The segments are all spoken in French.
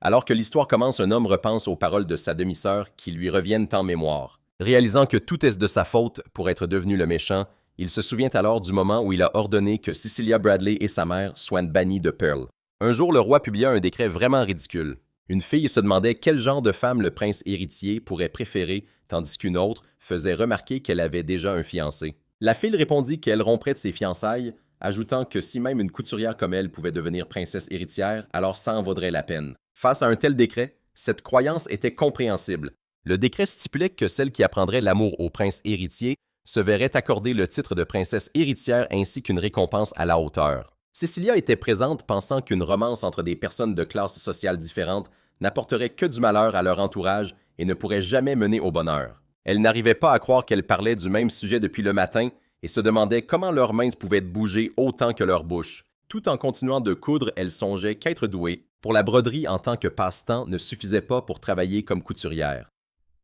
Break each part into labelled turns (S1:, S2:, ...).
S1: Alors que l'histoire commence, un homme repense aux paroles de sa demi-sœur qui lui reviennent en mémoire. Réalisant que tout est de sa faute pour être devenu le méchant, il se souvient alors du moment où il a ordonné que Cecilia Bradley et sa mère soient bannies de Pearl. Un jour, le roi publia un décret vraiment ridicule. Une fille se demandait quel genre de femme le prince héritier pourrait préférer, tandis qu'une autre faisait remarquer qu'elle avait déjà un fiancé. La fille répondit qu'elle romprait de ses fiançailles, ajoutant que si même une couturière comme elle pouvait devenir princesse héritière, alors ça en vaudrait la peine. Face à un tel décret, cette croyance était compréhensible. Le décret stipulait que celle qui apprendrait l'amour au prince héritier se verrait accorder le titre de princesse héritière ainsi qu'une récompense à la hauteur. Cecilia était présente pensant qu'une romance entre des personnes de classes sociales différentes n'apporterait que du malheur à leur entourage et ne pourrait jamais mener au bonheur. Elle n'arrivait pas à croire qu'elles parlaient du même sujet depuis le matin et se demandait comment leurs mains pouvaient bouger autant que leur bouche. Tout en continuant de coudre, elle songeait qu'être douée pour la broderie en tant que passe-temps ne suffisait pas pour travailler comme couturière.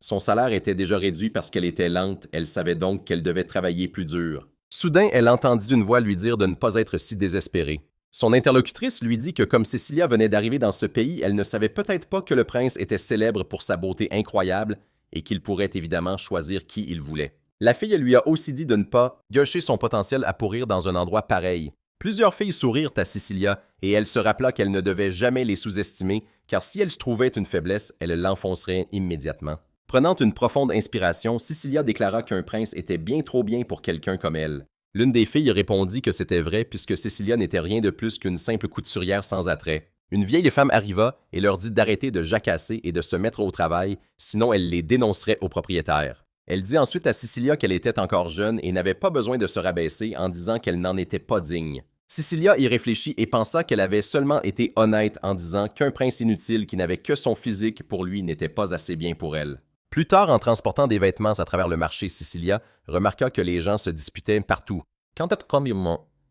S1: Son salaire était déjà réduit parce qu'elle était lente, elle savait donc qu'elle devait travailler plus dur. Soudain, elle entendit une voix lui dire de ne pas être si désespérée. Son interlocutrice lui dit que comme Cecilia venait d'arriver dans ce pays, elle ne savait peut-être pas que le prince était célèbre pour sa beauté incroyable et qu'il pourrait évidemment choisir qui il voulait. La fille lui a aussi dit de ne pas gâcher son potentiel à pourrir dans un endroit pareil. Plusieurs filles sourirent à Cecilia et elle se rappela qu'elle ne devait jamais les sous-estimer car si elle se trouvait une faiblesse, elle l'enfoncerait immédiatement. Prenant une profonde inspiration, Cecilia déclara qu'un prince était bien trop bien pour quelqu'un comme elle. L'une des filles répondit que c'était vrai puisque Cecilia n'était rien de plus qu'une simple couturière sans attrait. Une vieille femme arriva et leur dit d'arrêter de jacasser et de se mettre au travail, sinon elle les dénoncerait au propriétaire. Elle dit ensuite à Cecilia qu'elle était encore jeune et n'avait pas besoin de se rabaisser en disant qu'elle n'en était pas digne. Cecilia y réfléchit et pensa qu'elle avait seulement été honnête en disant qu'un prince inutile qui n'avait que son physique pour lui n'était pas assez bien pour elle. Plus tard, en transportant des vêtements à travers le marché, Cecilia remarqua que les gens se disputaient partout. Quand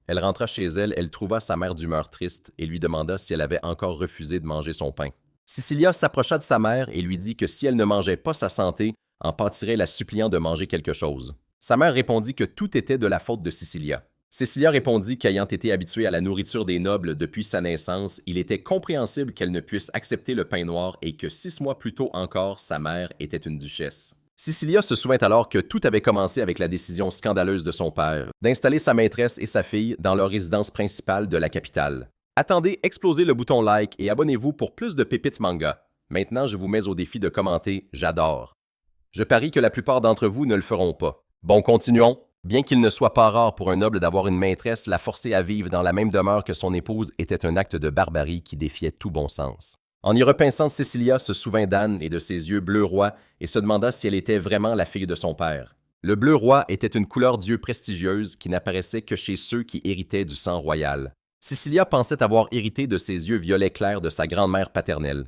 S1: elle rentra chez elle, elle trouva sa mère d'humeur triste et lui demanda si elle avait encore refusé de manger son pain. Cecilia s'approcha de sa mère et lui dit que si elle ne mangeait pas sa santé, en pâtirait la suppliant de manger quelque chose. Sa mère répondit que tout était de la faute de Cecilia. Cecilia répondit qu'ayant été habituée à la nourriture des nobles depuis sa naissance, il était compréhensible qu'elle ne puisse accepter le pain noir et que 6 mois plus tôt encore, sa mère était une duchesse. Cecilia se souvint alors que tout avait commencé avec la décision scandaleuse de son père d'installer sa maîtresse et sa fille dans leur résidence principale de la capitale. Attendez, explosez le bouton like et abonnez-vous pour plus de pépites manga. Maintenant, je vous mets au défi de commenter « J'adore ». Je parie que la plupart d'entre vous ne le feront pas. Bon, continuons. Bien qu'il ne soit pas rare pour un noble d'avoir une maîtresse, la forcer à vivre dans la même demeure que son épouse était un acte de barbarie qui défiait tout bon sens. En y repensant, Cecilia se souvint d'Anne et de ses yeux bleu roi et se demanda si elle était vraiment la fille de son père. Le bleu roi était une couleur d'yeux prestigieuse qui n'apparaissait que chez ceux qui héritaient du sang royal. Cecilia pensait avoir hérité de ses yeux violets clairs de sa grand-mère paternelle.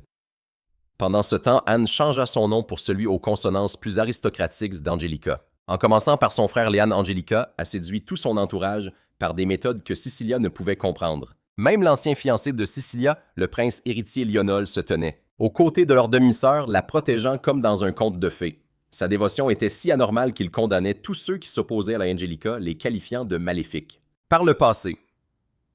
S1: Pendant ce temps, Anne changea son nom pour celui aux consonances plus aristocratiques d'Angelica. En commençant par son frère Léane Angelica, a séduit tout son entourage par des méthodes que Cecilia ne pouvait comprendre. Même l'ancien fiancé de Cecilia, le prince héritier Lionel, se tenait, aux côtés de leur demi-sœur, la protégeant comme dans un conte de fées. Sa dévotion était si anormale qu'il condamnait tous ceux qui s'opposaient à Angelica, les qualifiant de maléfiques. Par le passé,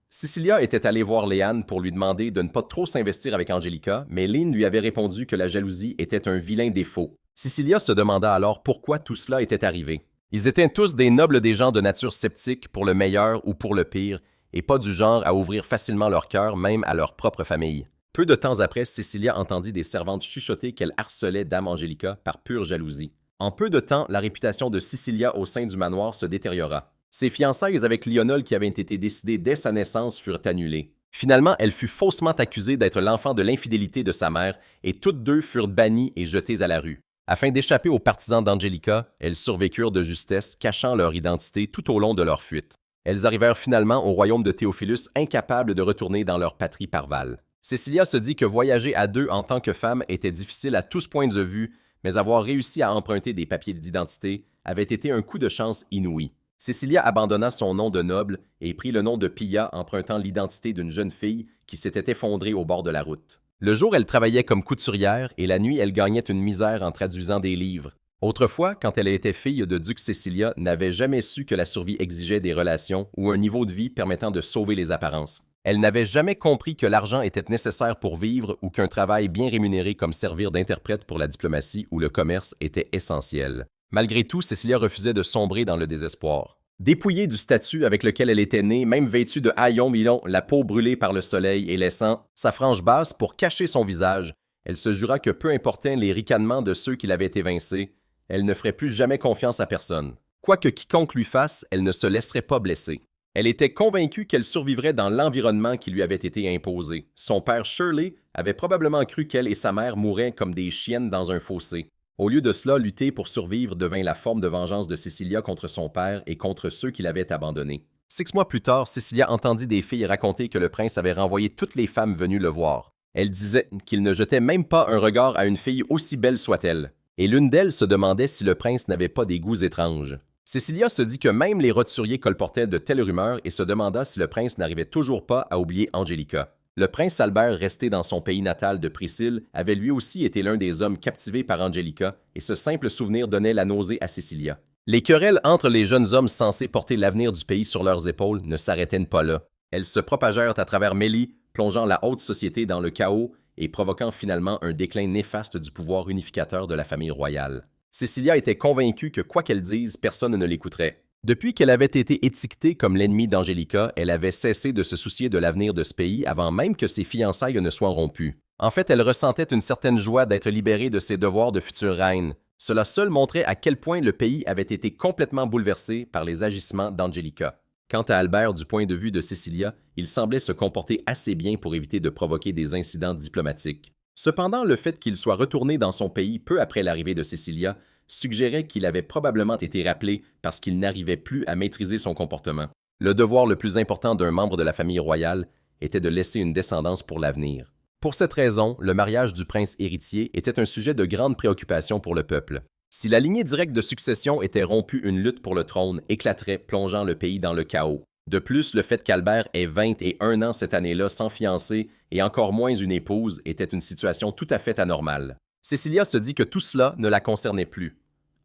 S1: Cecilia était allée voir Léane pour lui demander de ne pas trop s'investir avec Angelica, mais Lynn lui avait répondu que la jalousie était un vilain défaut. Cecilia se demanda alors pourquoi tout cela était arrivé. Ils étaient tous des nobles des gens de nature sceptique pour le meilleur ou pour le pire, et pas du genre à ouvrir facilement leur cœur même à leur propre famille. Peu de temps après, Cecilia entendit des servantes chuchoter qu'elle harcelait Dame Angelica par pure jalousie. En peu de temps, la réputation de Cecilia au sein du manoir se détériora. Ses fiançailles avec Lionel qui avaient été décidées dès sa naissance furent annulées. Finalement, elle fut faussement accusée d'être l'enfant de l'infidélité de sa mère et toutes deux furent bannies et jetées à la rue. Afin d'échapper aux partisans d'Angelica, elles survécurent de justesse, cachant leur identité tout au long de leur fuite. Elles arrivèrent finalement au royaume de Théophilus, incapables de retourner dans leur patrie parvale. Cecilia se dit que voyager à deux en tant que femme était difficile à tous points de vue, mais avoir réussi à emprunter des papiers d'identité avait été un coup de chance inouï. Cecilia abandonna son nom de noble et prit le nom de Pia, empruntant l'identité d'une jeune fille qui s'était effondrée au bord de la route. Le jour, elle travaillait comme couturière et la nuit, elle gagnait une misère en traduisant des livres. Autrefois, quand elle était fille de duc Cecilia, n'avait jamais su que la survie exigeait des relations ou un niveau de vie permettant de sauver les apparences. Elle n'avait jamais compris que l'argent était nécessaire pour vivre ou qu'un travail bien rémunéré comme servir d'interprète pour la diplomatie ou le commerce était essentiel. Malgré tout, Cecilia refusait de sombrer dans le désespoir. Dépouillée du statut avec lequel elle était née, même vêtue de haillons milons, la peau brûlée par le soleil et laissant sa frange basse pour cacher son visage, elle se jura que peu importaient les ricanements de ceux qui l'avaient évincée, elle ne ferait plus jamais confiance à personne. Quoi que quiconque lui fasse, elle ne se laisserait pas blesser. Elle était convaincue qu'elle survivrait dans l'environnement qui lui avait été imposé. Son père Shirley avait probablement cru qu'elle et sa mère mouraient comme des chiennes dans un fossé. Au lieu de cela, lutter pour survivre devint la forme de vengeance de Cecilia contre son père et contre ceux qui l'avaient abandonné. 6 mois plus tard, Cecilia entendit des filles raconter que le prince avait renvoyé toutes les femmes venues le voir. Elle disait qu'il ne jetait même pas un regard à une fille aussi belle soit-elle. Et l'une d'elles se demandait si le prince n'avait pas des goûts étranges. Cecilia se dit que même les roturiers colportaient de telles rumeurs et se demanda si le prince n'arrivait toujours pas à oublier Angelica. Le prince Albert, resté dans son pays natal de Priscille, avait lui aussi été l'un des hommes captivés par Angelica, et ce simple souvenir donnait la nausée à Cecilia. Les querelles entre les jeunes hommes censés porter l'avenir du pays sur leurs épaules ne s'arrêtaient pas là. Elles se propagèrent à travers Mélie, plongeant la haute société dans le chaos et provoquant finalement un déclin néfaste du pouvoir unificateur de la famille royale. Cecilia était convaincue que quoi qu'elle dise, personne ne l'écouterait. Depuis qu'elle avait été étiquetée comme l'ennemie d'Angelica, elle avait cessé de se soucier de l'avenir de ce pays avant même que ses fiançailles ne soient rompues. En fait, elle ressentait une certaine joie d'être libérée de ses devoirs de future reine. Cela seul montrait à quel point le pays avait été complètement bouleversé par les agissements d'Angelica. Quant à Albert, du point de vue de Cecilia, il semblait se comporter assez bien pour éviter de provoquer des incidents diplomatiques. Cependant, le fait qu'il soit retourné dans son pays peu après l'arrivée de Cecilia suggérait qu'il avait probablement été rappelé parce qu'il n'arrivait plus à maîtriser son comportement. Le devoir le plus important d'un membre de la famille royale était de laisser une descendance pour l'avenir. Pour cette raison, le mariage du prince héritier était un sujet de grande préoccupation pour le peuple. Si la lignée directe de succession était rompue, une lutte pour le trône éclaterait, plongeant le pays dans le chaos. De plus, le fait qu'Albert ait 21 ans cette année-là sans fiancée et encore moins une épouse était une situation tout à fait anormale. Cecilia se dit que tout cela ne la concernait plus.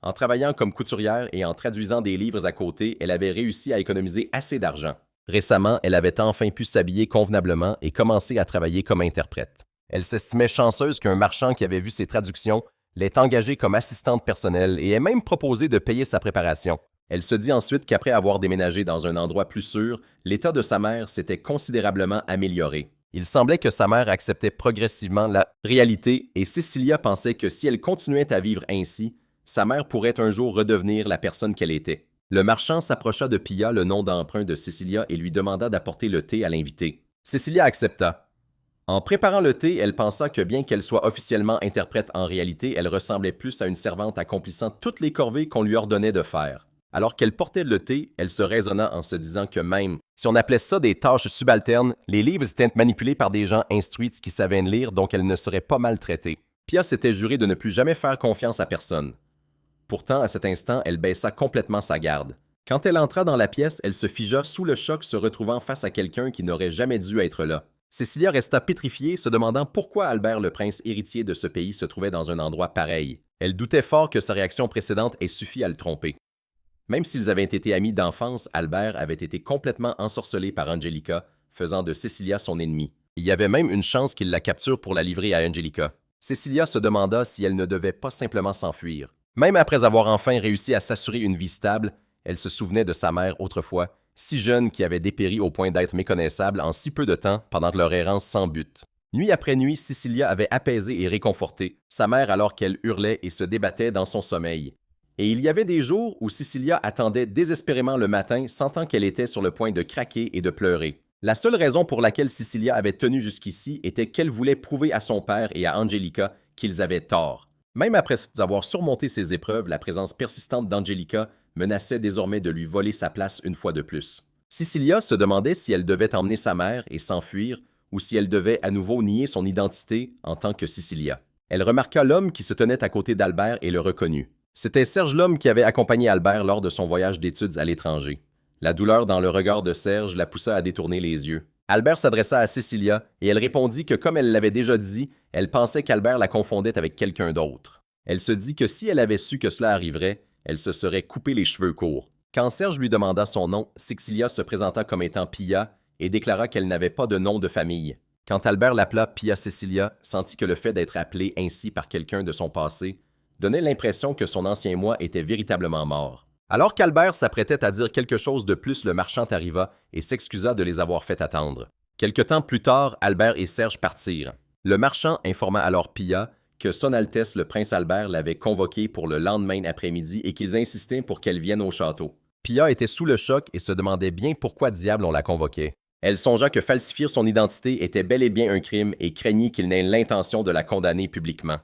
S1: En travaillant comme couturière et en traduisant des livres à côté, elle avait réussi à économiser assez d'argent. Récemment, elle avait enfin pu s'habiller convenablement et commencer à travailler comme interprète. Elle s'estimait chanceuse qu'un marchand qui avait vu ses traductions l'ait engagée comme assistante personnelle et ait même proposé de payer sa préparation. Elle se dit ensuite qu'après avoir déménagé dans un endroit plus sûr, l'état de sa mère s'était considérablement amélioré. Il semblait que sa mère acceptait progressivement la réalité et Cecilia pensait que si elle continuait à vivre ainsi, sa mère pourrait un jour redevenir la personne qu'elle était. Le marchand s'approcha de Pia, le nom d'emprunt de Cecilia, et lui demanda d'apporter le thé à l'invité. Cecilia accepta. En préparant le thé, elle pensa que bien qu'elle soit officiellement interprète en réalité, elle ressemblait plus à une servante accomplissant toutes les corvées qu'on lui ordonnait de faire. Alors qu'elle portait le thé, elle se raisonna en se disant que même si on appelait ça des tâches subalternes, les livres étaient manipulés par des gens instruits qui savaient lire, donc elle ne serait pas maltraitée. Pia s'était juré de ne plus jamais faire confiance à personne. Pourtant, à cet instant, elle baissa complètement sa garde. Quand elle entra dans la pièce, elle se figea sous le choc, se retrouvant face à quelqu'un qui n'aurait jamais dû être là. Cecilia resta pétrifiée, se demandant pourquoi Albert, le prince héritier de ce pays, se trouvait dans un endroit pareil. Elle doutait fort que sa réaction précédente ait suffi à le tromper. Même s'ils avaient été amis d'enfance, Albert avait été complètement ensorcelé par Angelica, faisant de Cecilia son ennemie. Il y avait même une chance qu'il la capture pour la livrer à Angelica. Cecilia se demanda si elle ne devait pas simplement s'enfuir. Même après avoir enfin réussi à s'assurer une vie stable, elle se souvenait de sa mère autrefois, si jeune qui avait dépéri au point d'être méconnaissable en si peu de temps pendant leur errance sans but. Nuit après nuit, Cecilia avait apaisé et réconforté sa mère alors qu'elle hurlait et se débattait dans son sommeil. Et il y avait des jours où Cecilia attendait désespérément le matin, sentant qu'elle était sur le point de craquer et de pleurer. La seule raison pour laquelle Cecilia avait tenu jusqu'ici était qu'elle voulait prouver à son père et à Angelica qu'ils avaient tort. Même après avoir surmonté ces épreuves, la présence persistante d'Angelica menaçait désormais de lui voler sa place une fois de plus. Cecilia se demandait si elle devait emmener sa mère et s'enfuir, ou si elle devait à nouveau nier son identité en tant que Cecilia. Elle remarqua l'homme qui se tenait à côté d'Albert et le reconnut. C'était Serge Lhomme qui avait accompagné Albert lors de son voyage d'études à l'étranger. La douleur dans le regard de Serge la poussa à détourner les yeux. Albert s'adressa à Cecilia et elle répondit que comme elle l'avait déjà dit, elle pensait qu'Albert la confondait avec quelqu'un d'autre. Elle se dit que si elle avait su que cela arriverait, elle se serait coupé les cheveux courts. Quand Serge lui demanda son nom, Cecilia se présenta comme étant Pia et déclara qu'elle n'avait pas de nom de famille. Quand Albert l'appela Pia Cecilia, sentit que le fait d'être appelé ainsi par quelqu'un de son passé donnait l'impression que son ancien moi était véritablement mort. Alors qu'Albert s'apprêtait à dire quelque chose de plus, le marchand arriva et s'excusa de les avoir fait attendre. Quelque temps plus tard, Albert et Serge partirent. Le marchand informa alors Pia que Son Altesse le prince Albert l'avait convoqué pour le lendemain après-midi et qu'ils insistaient pour qu'elle vienne au château. Pia était sous le choc et se demandait bien pourquoi diable on la convoquait. Elle songea que falsifier son identité était bel et bien un crime et craignit qu'il n'ait l'intention de la condamner publiquement.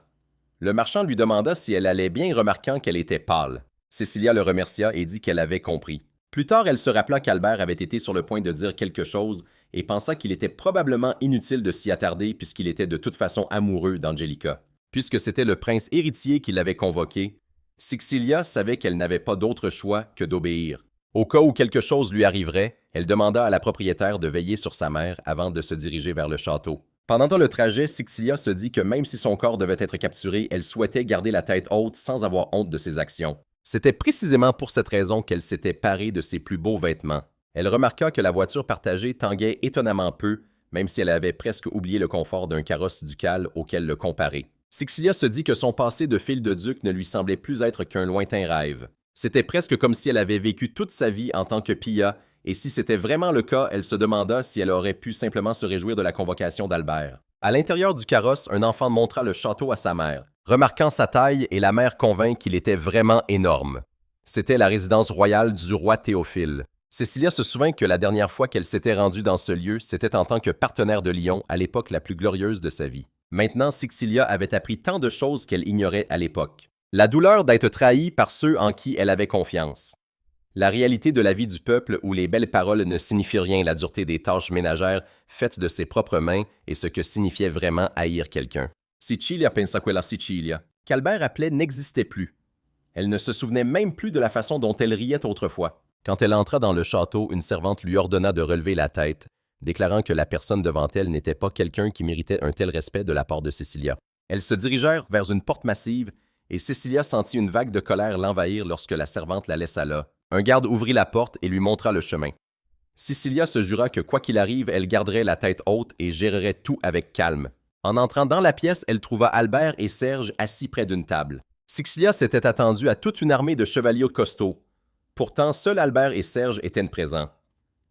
S1: Le marchand lui demanda si elle allait bien, remarquant qu'elle était pâle. Cecilia le remercia et dit qu'elle avait compris. Plus tard, elle se rappela qu'Albert avait été sur le point de dire quelque chose et pensa qu'il était probablement inutile de s'y attarder puisqu'il était de toute façon amoureux d'Angelica. Puisque c'était le prince héritier qui l'avait convoqué, Cecilia savait qu'elle n'avait pas d'autre choix que d'obéir. Au cas où quelque chose lui arriverait, elle demanda à la propriétaire de veiller sur sa mère avant de se diriger vers le château. Pendant le trajet, Cecilia se dit que même si son corps devait être capturé, elle souhaitait garder la tête haute sans avoir honte de ses actions. C'était précisément pour cette raison qu'elle s'était parée de ses plus beaux vêtements. Elle remarqua que la voiture partagée tanguait étonnamment peu, même si elle avait presque oublié le confort d'un carrosse ducal auquel le comparer. Cecilia se dit que son passé de fille de duc ne lui semblait plus être qu'un lointain rêve. C'était presque comme si elle avait vécu toute sa vie en tant que Pia, et si c'était vraiment le cas, elle se demanda si elle aurait pu simplement se réjouir de la convocation d'Albert. À l'intérieur du carrosse, un enfant montra le château à sa mère. Remarquant sa taille, et la mère convint qu'il était vraiment énorme. C'était la résidence royale du roi Théophile. Cecilia se souvint que la dernière fois qu'elle s'était rendue dans ce lieu, c'était en tant que partenaire de Lyon à l'époque la plus glorieuse de sa vie. Maintenant, Cecilia avait appris tant de choses qu'elle ignorait à l'époque. La douleur d'être trahie par ceux en qui elle avait confiance. La réalité de la vie du peuple où les belles paroles ne signifient rien, la dureté des tâches ménagères faites de ses propres mains et ce que signifiait vraiment haïr quelqu'un. Sicilia pensa quella Sicilia, qu'Albert appelait n'existait plus. Elle ne se souvenait même plus de la façon dont elle riait autrefois. Quand elle entra dans le château, une servante lui ordonna de relever la tête, déclarant que la personne devant elle n'était pas quelqu'un qui méritait un tel respect de la part de Cecilia. Elles se dirigèrent vers une porte massive et Cecilia sentit une vague de colère l'envahir lorsque la servante la laissa là. Un garde ouvrit la porte et lui montra le chemin. Cecilia se jura que quoi qu'il arrive, elle garderait la tête haute et gérerait tout avec calme. En entrant dans la pièce, elle trouva Albert et Serge assis près d'une table. Cecilia s'était attendue à toute une armée de chevaliers costauds. Pourtant, seuls Albert et Serge étaient présents.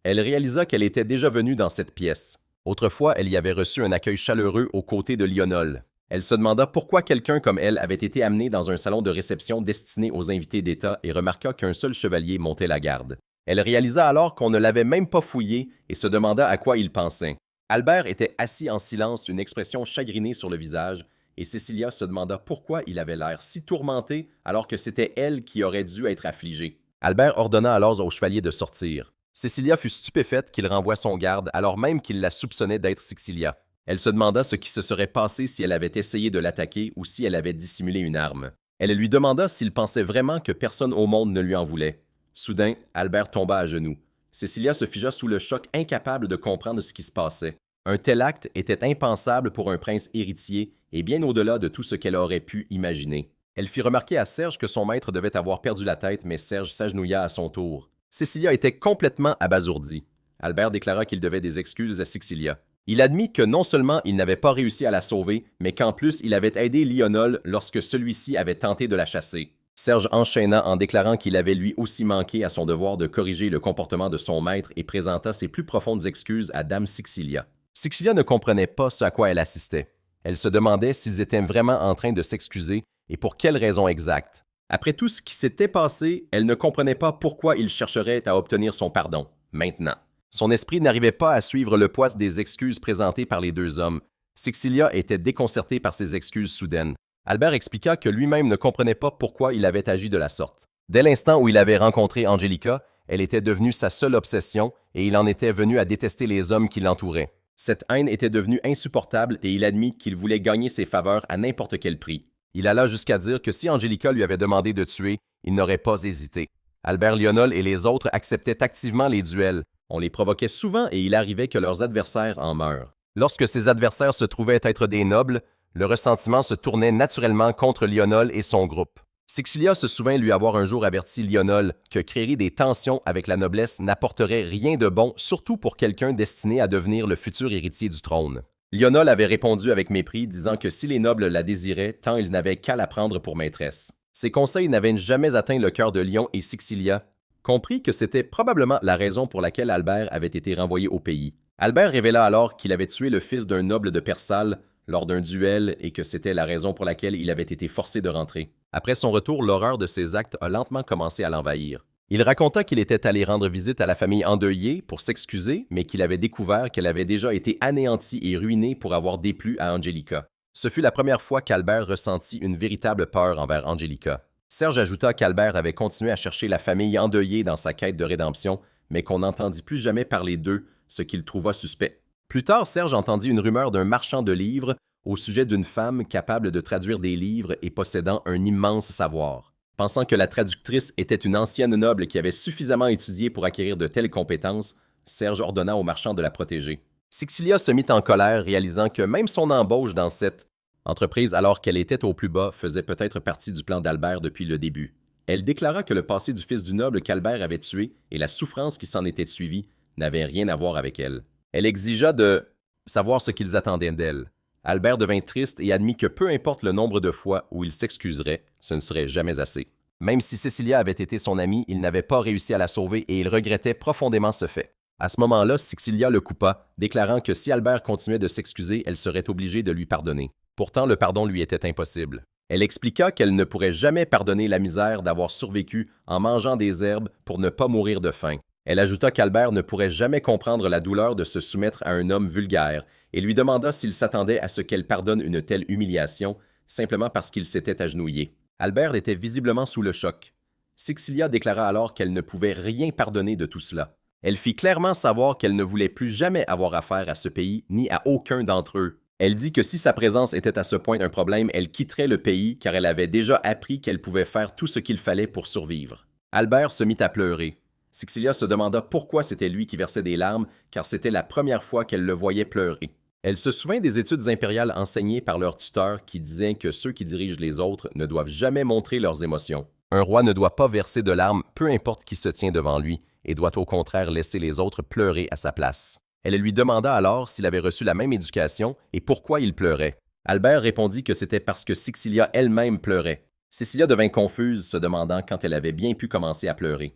S1: Elle réalisa qu'elle était déjà venue dans cette pièce. Autrefois, elle y avait reçu un accueil chaleureux aux côtés de Lionel. Elle se demanda pourquoi quelqu'un comme elle avait été amené dans un salon de réception destiné aux invités d'État et remarqua qu'un seul chevalier montait la garde. Elle réalisa alors qu'on ne l'avait même pas fouillé et se demanda à quoi il pensait. Albert était assis en silence, une expression chagrinée sur le visage, et Cecilia se demanda pourquoi il avait l'air si tourmenté alors que c'était elle qui aurait dû être affligée. Albert ordonna alors au chevalier de sortir. Cecilia fut stupéfaite qu'il renvoie son garde alors même qu'il la soupçonnait d'être Cecilia. Elle se demanda ce qui se serait passé si elle avait essayé de l'attaquer ou si elle avait dissimulé une arme. Elle lui demanda s'il pensait vraiment que personne au monde ne lui en voulait. Soudain, Albert tomba à genoux. Cecilia se figea sous le choc, incapable de comprendre ce qui se passait. Un tel acte était impensable pour un prince héritier et bien au-delà de tout ce qu'elle aurait pu imaginer. Elle fit remarquer à Serge que son maître devait avoir perdu la tête, mais Serge s'agenouilla à son tour. Cecilia était complètement abasourdie. Albert déclara qu'il devait des excuses à Cecilia. Il admit que non seulement il n'avait pas réussi à la sauver, mais qu'en plus il avait aidé Lionel lorsque celui-ci avait tenté de la chasser. Serge enchaîna en déclarant qu'il avait lui aussi manqué à son devoir de corriger le comportement de son maître et présenta ses plus profondes excuses à Dame Cecilia. Cecilia ne comprenait pas ce à quoi elle assistait. Elle se demandait s'ils étaient vraiment en train de s'excuser et pour quelle raison exacte. Après tout ce qui s'était passé, elle ne comprenait pas pourquoi il chercherait à obtenir son pardon, maintenant. Son esprit n'arrivait pas à suivre le poids des excuses présentées par les deux hommes. Cecilia était déconcertée par ces excuses soudaines. Albert expliqua que lui-même ne comprenait pas pourquoi il avait agi de la sorte. Dès l'instant où il avait rencontré Angelica, elle était devenue sa seule obsession et il en était venu à détester les hommes qui l'entouraient. Cette haine était devenue insupportable et il admit qu'il voulait gagner ses faveurs à n'importe quel prix. Il alla jusqu'à dire que si Angelica lui avait demandé de tuer, il n'aurait pas hésité. Albert Lionel et les autres acceptaient activement les duels. On les provoquait souvent et il arrivait que leurs adversaires en meurent. Lorsque ces adversaires se trouvaient être des nobles, le ressentiment se tournait naturellement contre Lionel et son groupe. Sixilia se souvint lui avoir un jour averti Lionel que créer des tensions avec la noblesse n'apporterait rien de bon, surtout pour quelqu'un destiné à devenir le futur héritier du trône. Lionel avait répondu avec mépris, disant que si les nobles la désiraient, tant ils n'avaient qu'à la prendre pour maîtresse. Ses conseils n'avaient jamais atteint le cœur de Lion et Sixilia comprit que c'était probablement la raison pour laquelle Albert avait été renvoyé au pays. Albert révéla alors qu'il avait tué le fils d'un noble de Persale lors d'un duel et que c'était la raison pour laquelle il avait été forcé de rentrer. Après son retour, l'horreur de ses actes a lentement commencé à l'envahir. Il raconta qu'il était allé rendre visite à la famille endeuillée pour s'excuser, mais qu'il avait découvert qu'elle avait déjà été anéantie et ruinée pour avoir déplu à Angelica. Ce fut la première fois qu'Albert ressentit une véritable peur envers Angelica. Serge ajouta qu'Albert avait continué à chercher la famille endeuillée dans sa quête de rédemption, mais qu'on n'entendit plus jamais parler d'eux, ce qu'il trouva suspect. Plus tard, Serge entendit une rumeur d'un marchand de livres au sujet d'une femme capable de traduire des livres et possédant un immense savoir. Pensant que la traductrice était une ancienne noble qui avait suffisamment étudié pour acquérir de telles compétences, Serge ordonna au marchand de la protéger. Sixilia se mit en colère, réalisant que même son embauche dans cette entreprise, alors qu'elle était au plus bas, faisait peut-être partie du plan d'Albert depuis le début. Elle déclara que le passé du fils du noble qu'Albert avait tué et la souffrance qui s'en était suivie n'avaient rien à voir avec elle. Elle exigea de savoir ce qu'ils attendaient d'elle. Albert devint triste et admit que peu importe le nombre de fois où il s'excuserait, ce ne serait jamais assez. Même si Cecilia avait été son amie, il n'avait pas réussi à la sauver et il regrettait profondément ce fait. À ce moment-là, Sixilia le coupa, déclarant que si Albert continuait de s'excuser, elle serait obligée de lui pardonner. Pourtant, le pardon lui était impossible. Elle expliqua qu'elle ne pourrait jamais pardonner la misère d'avoir survécu en mangeant des herbes pour ne pas mourir de faim. Elle ajouta qu'Albert ne pourrait jamais comprendre la douleur de se soumettre à un homme vulgaire et lui demanda s'il s'attendait à ce qu'elle pardonne une telle humiliation, simplement parce qu'il s'était agenouillé. Albert était visiblement sous le choc. Sixilia déclara alors qu'elle ne pouvait rien pardonner de tout cela. Elle fit clairement savoir qu'elle ne voulait plus jamais avoir affaire à ce pays ni à aucun d'entre eux. Elle dit que si sa présence était à ce point un problème, elle quitterait le pays car elle avait déjà appris qu'elle pouvait faire tout ce qu'il fallait pour survivre. Albert se mit à pleurer. Sixilia se demanda pourquoi c'était lui qui versait des larmes, car c'était la première fois qu'elle le voyait pleurer. Elle se souvint des études impériales enseignées par leur tuteur qui disaient que ceux qui dirigent les autres ne doivent jamais montrer leurs émotions. Un roi ne doit pas verser de larmes, peu importe qui se tient devant lui, et doit au contraire laisser les autres pleurer à sa place. Elle lui demanda alors s'il avait reçu la même éducation et pourquoi il pleurait. Albert répondit que c'était parce que Sixilia elle-même pleurait. Cecilia devint confuse, se demandant quand elle avait bien pu commencer à pleurer.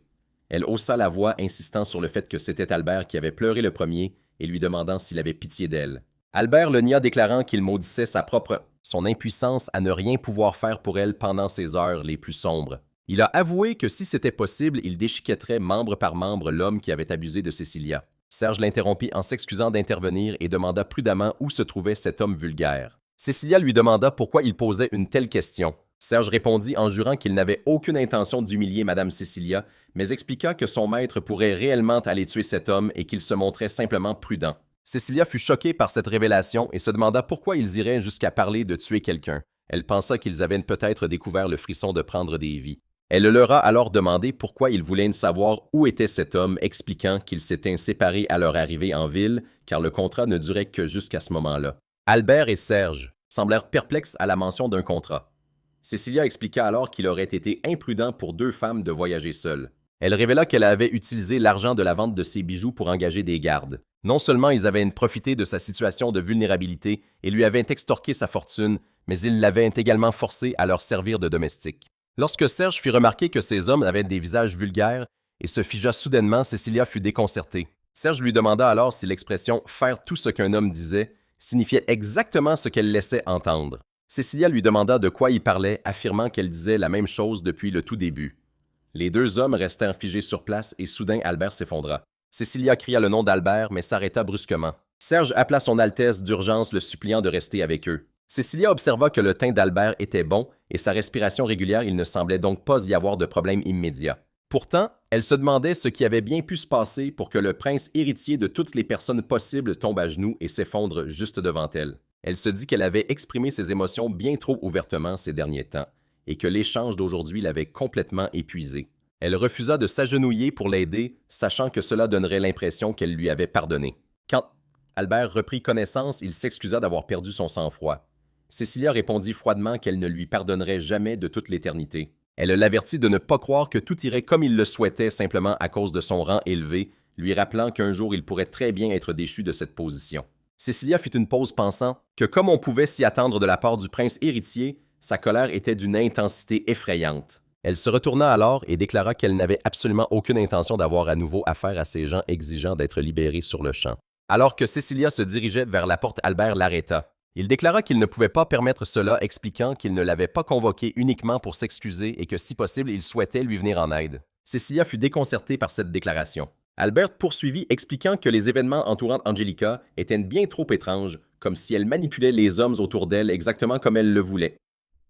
S1: Elle haussa la voix, insistant sur le fait que c'était Albert qui avait pleuré le premier et lui demandant s'il avait pitié d'elle. Albert le nia, déclarant qu'il maudissait son impuissance à ne rien pouvoir faire pour elle pendant ces heures les plus sombres. Il a avoué que si c'était possible, il déchiquetterait membre par membre l'homme qui avait abusé de Cecilia. Serge l'interrompit en s'excusant d'intervenir et demanda prudemment où se trouvait cet homme vulgaire. Cecilia lui demanda pourquoi il posait une telle question. Serge répondit en jurant qu'il n'avait aucune intention d'humilier Madame Cecilia, mais expliqua que son maître pourrait réellement aller tuer cet homme et qu'il se montrait simplement prudent. Cecilia fut choquée par cette révélation et se demanda pourquoi ils iraient jusqu'à parler de tuer quelqu'un. Elle pensa qu'ils avaient peut-être découvert le frisson de prendre des vies. Elle leur a alors demandé pourquoi ils voulaient savoir où était cet homme, expliquant qu'ils s'étaient séparés à leur arrivée en ville, car le contrat ne durait que jusqu'à ce moment-là. Albert et Serge semblèrent perplexes à la mention d'un contrat. Cecilia expliqua alors qu'il aurait été imprudent pour deux femmes de voyager seules. Elle révéla qu'elle avait utilisé l'argent de la vente de ses bijoux pour engager des gardes. Non seulement ils avaient profité de sa situation de vulnérabilité et lui avaient extorqué sa fortune, mais ils l'avaient également forcé à leur servir de domestique. Lorsque Serge fit remarquer que ces hommes avaient des visages vulgaires et se figea soudainement, Cecilia fut déconcertée. Serge lui demanda alors si l'expression « faire tout ce qu'un homme disait » signifiait exactement ce qu'elle laissait entendre. Cecilia lui demanda de quoi il parlait, affirmant qu'elle disait la même chose depuis le tout début. Les deux hommes restèrent figés sur place et soudain Albert s'effondra. Cecilia cria le nom d'Albert, mais s'arrêta brusquement. Serge appela son Altesse d'urgence, le suppliant de rester avec eux. Cecilia observa que le teint d'Albert était bon et sa respiration régulière, il ne semblait donc pas y avoir de problème immédiat. Pourtant, elle se demandait ce qui avait bien pu se passer pour que le prince héritier de toutes les personnes possibles tombe à genoux et s'effondre juste devant elle. Elle se dit qu'elle avait exprimé ses émotions bien trop ouvertement ces derniers temps et que l'échange d'aujourd'hui l'avait complètement épuisée. Elle refusa de s'agenouiller pour l'aider, sachant que cela donnerait l'impression qu'elle lui avait pardonné. Quand Albert reprit connaissance, il s'excusa d'avoir perdu son sang-froid. Cecilia répondit froidement qu'elle ne lui pardonnerait jamais de toute l'éternité. Elle l'avertit de ne pas croire que tout irait comme il le souhaitait simplement à cause de son rang élevé, lui rappelant qu'un jour il pourrait très bien être déchu de cette position. Cecilia fit une pause pensant que comme on pouvait s'y attendre de la part du prince héritier, sa colère était d'une intensité effrayante. Elle se retourna alors et déclara qu'elle n'avait absolument aucune intention d'avoir à nouveau affaire à ces gens exigeant d'être libérés sur le champ. Alors que Cecilia se dirigeait vers la porte, Albert l'arrêta. Il déclara qu'il ne pouvait pas permettre cela, expliquant qu'il ne l'avait pas convoqué uniquement pour s'excuser et que si possible, il souhaitait lui venir en aide. Cecilia fut déconcertée par cette déclaration. Albert poursuivit, expliquant que les événements entourant Angelica étaient bien trop étranges, comme si elle manipulait les hommes autour d'elle exactement comme elle le voulait.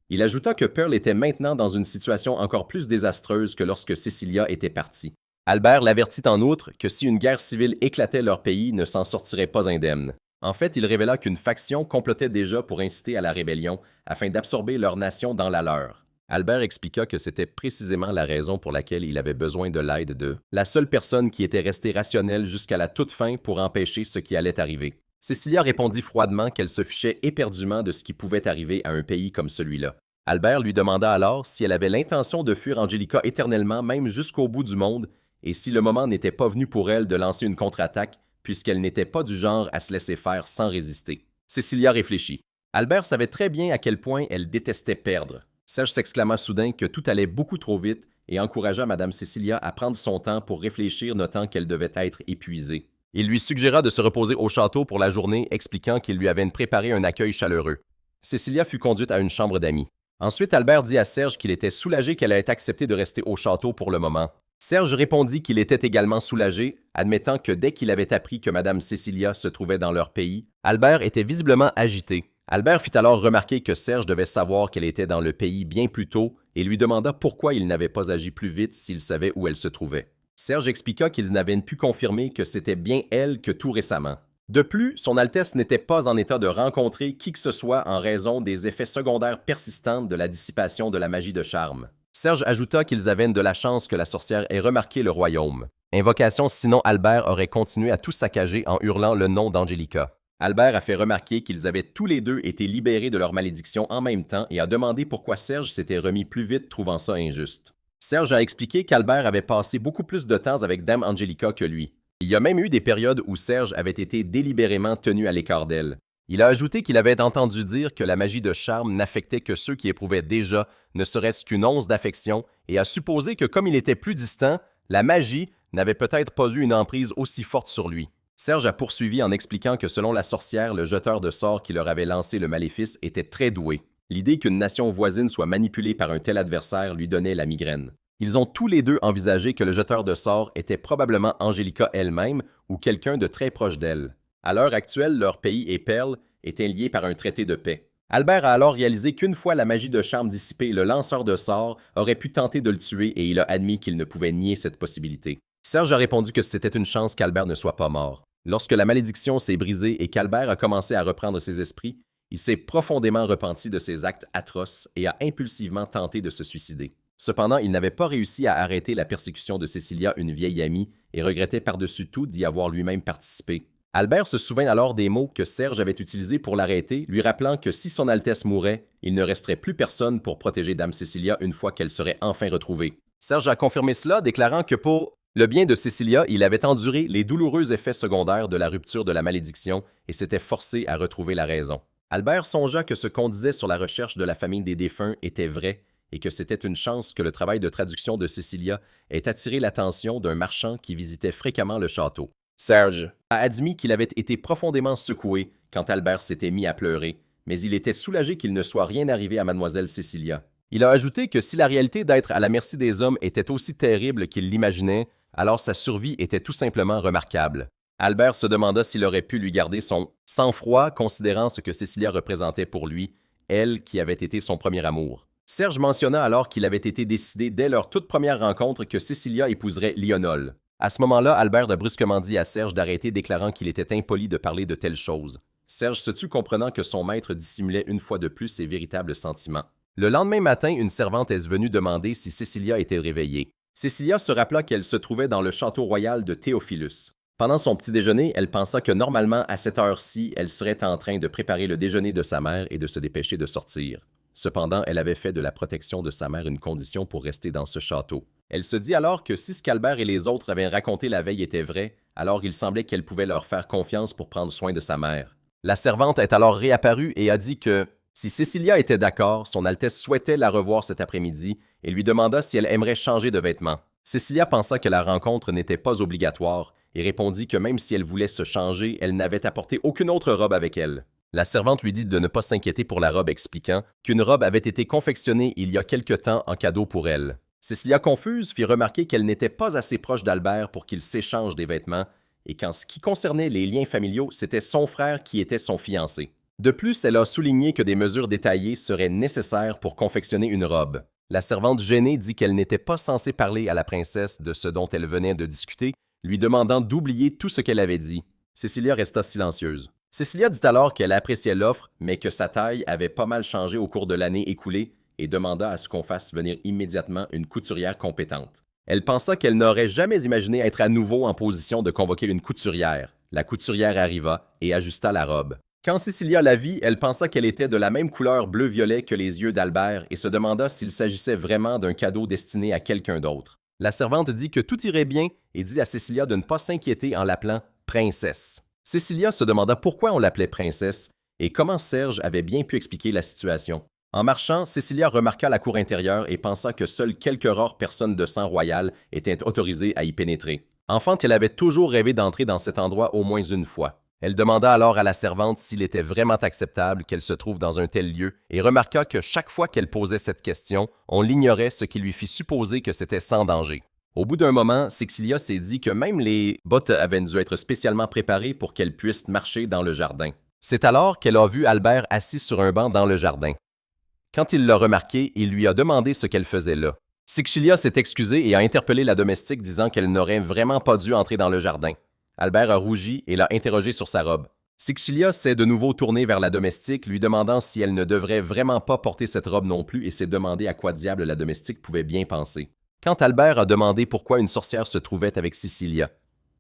S1: Il ajouta que Pearl était maintenant dans une situation encore plus désastreuse que lorsque Cecilia était partie. Albert l'avertit en outre que si une guerre civile éclatait leur pays, ne s'en sortirait pas indemne. En fait, il révéla qu'une faction complotait déjà pour inciter à la rébellion afin d'absorber leur nation dans la leur. Albert expliqua que c'était précisément la raison pour laquelle il avait besoin de l'aide de la seule personne qui était restée rationnelle jusqu'à la toute fin pour empêcher ce qui allait arriver. Cecilia répondit froidement qu'elle se fichait éperdument de ce qui pouvait arriver à un pays comme celui-là. Albert lui demanda alors si elle avait l'intention de fuir Angelica éternellement, même jusqu'au bout du monde, et si le moment n'était pas venu pour elle de lancer une contre-attaque, puisqu'elle n'était pas du genre à se laisser faire sans résister. Cecilia réfléchit. Albert savait très bien à quel point elle détestait perdre. Serge s'exclama soudain que tout allait beaucoup trop vite et encouragea Mme Cecilia à prendre son temps pour réfléchir, notant qu'elle devait être épuisée. Il lui suggéra de se reposer au château pour la journée, expliquant qu'il lui avait préparé un accueil chaleureux. Cecilia fut conduite à une chambre d'amis. Ensuite, Albert dit à Serge qu'il était soulagé qu'elle ait accepté de rester au château pour le moment. Serge répondit qu'il était également soulagé, admettant que dès qu'il avait appris que Mme Cecilia se trouvait dans leur pays, Albert était visiblement agité. Albert fit alors remarquer que Serge devait savoir qu'elle était dans le pays bien plus tôt et lui demanda pourquoi il n'avait pas agi plus vite s'il savait où elle se trouvait. Serge expliqua qu'ils n'avaient pu confirmer que c'était bien elle que tout récemment. De plus, son Altesse n'était pas en état de rencontrer qui que ce soit en raison des effets secondaires persistants de la dissipation de la magie de charme. Serge ajouta qu'ils avaient de la chance que la sorcière ait remarqué le royaume. Invocation, sinon Albert aurait continué à tout saccager en hurlant le nom d'Angelica. Albert a fait remarquer qu'ils avaient tous les deux été libérés de leur malédiction en même temps et a demandé pourquoi Serge s'était remis plus vite, trouvant ça injuste. Serge a expliqué qu'Albert avait passé beaucoup plus de temps avec Dame Angelica que lui. Il y a même eu des périodes où Serge avait été délibérément tenu à l'écart d'elle. Il a ajouté qu'il avait entendu dire que la magie de charme n'affectait que ceux qui éprouvaient déjà ne serait-ce qu'une once d'affection et a supposé que comme il était plus distant, la magie n'avait peut-être pas eu une emprise aussi forte sur lui. Serge a poursuivi en expliquant que selon la sorcière, le jeteur de sorts qui leur avait lancé le maléfice était très doué. L'idée qu'une nation voisine soit manipulée par un tel adversaire lui donnait la migraine. Ils ont tous les deux envisagé que le jeteur de sorts était probablement Angelica elle-même ou quelqu'un de très proche d'elle. À l'heure actuelle, leur pays et Pearl étaient liés par un traité de paix. Albert a alors réalisé qu'une fois la magie de charme dissipée, le lanceur de sorts aurait pu tenter de le tuer et il a admis qu'il ne pouvait nier cette possibilité. Serge a répondu que c'était une chance qu'Albert ne soit pas mort. Lorsque la malédiction s'est brisée et qu'Albert a commencé à reprendre ses esprits, il s'est profondément repenti de ses actes atroces et a impulsivement tenté de se suicider. Cependant, il n'avait pas réussi à arrêter la persécution de Cecilia, une vieille amie, et regrettait par-dessus tout d'y avoir lui-même participé. Albert se souvint alors des mots que Serge avait utilisés pour l'arrêter, lui rappelant que si son Altesse mourait, il ne resterait plus personne pour protéger Dame Cecilia une fois qu'elle serait enfin retrouvée. Serge a confirmé cela, déclarant que pour le bien de Cecilia, il avait enduré les douloureux effets secondaires de la rupture de la malédiction et s'était forcé à retrouver la raison. Albert songea que ce qu'on disait sur la recherche de la famille des défunts était vrai et que c'était une chance que le travail de traduction de Cecilia ait attiré l'attention d'un marchand qui visitait fréquemment le château. Serge a admis qu'il avait été profondément secoué quand Albert s'était mis à pleurer, mais il était soulagé qu'il ne soit rien arrivé à mademoiselle Cecilia. Il a ajouté que si la réalité d'être à la merci des hommes était aussi terrible qu'il l'imaginait, alors sa survie était tout simplement remarquable. Albert se demanda s'il aurait pu lui garder son sang-froid, considérant ce que Cecilia représentait pour lui, elle qui avait été son premier amour. Serge mentionna alors qu'il avait été décidé dès leur toute première rencontre que Cecilia épouserait Lionel. À ce moment-là, Albert a brusquement dit à Serge d'arrêter, déclarant qu'il était impoli de parler de telles choses. Serge se tut, comprenant que son maître dissimulait une fois de plus ses véritables sentiments. Le lendemain matin, une servante est venue demander si Cecilia était réveillée. Cecilia se rappela qu'elle se trouvait dans le château royal de Théophilus. Pendant son petit déjeuner, elle pensa que normalement, à cette heure-ci, elle serait en train de préparer le déjeuner de sa mère et de se dépêcher de sortir. Cependant, elle avait fait de la protection de sa mère une condition pour rester dans ce château. Elle se dit alors que si ce qu'Albert et les autres avaient raconté la veille était vrai, alors il semblait qu'elle pouvait leur faire confiance pour prendre soin de sa mère. La servante est alors réapparue et a dit que si Cecilia était d'accord, son Altesse souhaitait la revoir cet après-midi et lui demanda si elle aimerait changer de vêtements. Cecilia pensa que la rencontre n'était pas obligatoire et répondit que même si elle voulait se changer, elle n'avait apporté aucune autre robe avec elle. La servante lui dit de ne pas s'inquiéter pour la robe, expliquant qu'une robe avait été confectionnée il y a quelque temps en cadeau pour elle. Cecilia, confuse, fit remarquer qu'elle n'était pas assez proche d'Albert pour qu'ils s'échangent des vêtements et qu'en ce qui concernait les liens familiaux, c'était son frère qui était son fiancé. De plus, elle a souligné que des mesures détaillées seraient nécessaires pour confectionner une robe. La servante gênée dit qu'elle n'était pas censée parler à la princesse de ce dont elle venait de discuter, lui demandant d'oublier tout ce qu'elle avait dit. Cecilia resta silencieuse. Cecilia dit alors qu'elle appréciait l'offre, mais que sa taille avait pas mal changé au cours de l'année écoulée et demanda à ce qu'on fasse venir immédiatement une couturière compétente. Elle pensa qu'elle n'aurait jamais imaginé être à nouveau en position de convoquer une couturière. La couturière arriva et ajusta la robe. Quand Cecilia la vit, elle pensa qu'elle était de la même couleur bleu-violet que les yeux d'Albert et se demanda s'il s'agissait vraiment d'un cadeau destiné à quelqu'un d'autre. La servante dit que tout irait bien et dit à Cecilia de ne pas s'inquiéter en l'appelant princesse. Cecilia se demanda pourquoi on l'appelait princesse et comment Serge avait bien pu expliquer la situation. En marchant, Cecilia remarqua la cour intérieure et pensa que seules quelques rares personnes de sang royal étaient autorisées à y pénétrer. Enfant, elle avait toujours rêvé d'entrer dans cet endroit au moins une fois. Elle demanda alors à la servante s'il était vraiment acceptable qu'elle se trouve dans un tel lieu et remarqua que chaque fois qu'elle posait cette question, on l'ignorait, ce qui lui fit supposer que c'était sans danger. Au bout d'un moment, Cecilia s'est dit que même les bottes avaient dû être spécialement préparées pour qu'elle puisse marcher dans le jardin. C'est alors qu'elle a vu Albert assis sur un banc dans le jardin. Quand il l'a remarqué, il lui a demandé ce qu'elle faisait là. Cecilia s'est excusée et a interpellé la domestique disant qu'elle n'aurait vraiment pas dû entrer dans le jardin. Albert a rougi et l'a interrogée sur sa robe. Cecilia s'est de nouveau tournée vers la domestique, lui demandant si elle ne devrait vraiment pas porter cette robe non plus et s'est demandé à quoi diable la domestique pouvait bien penser. Quand Albert a demandé pourquoi une sorcière se trouvait avec Cecilia,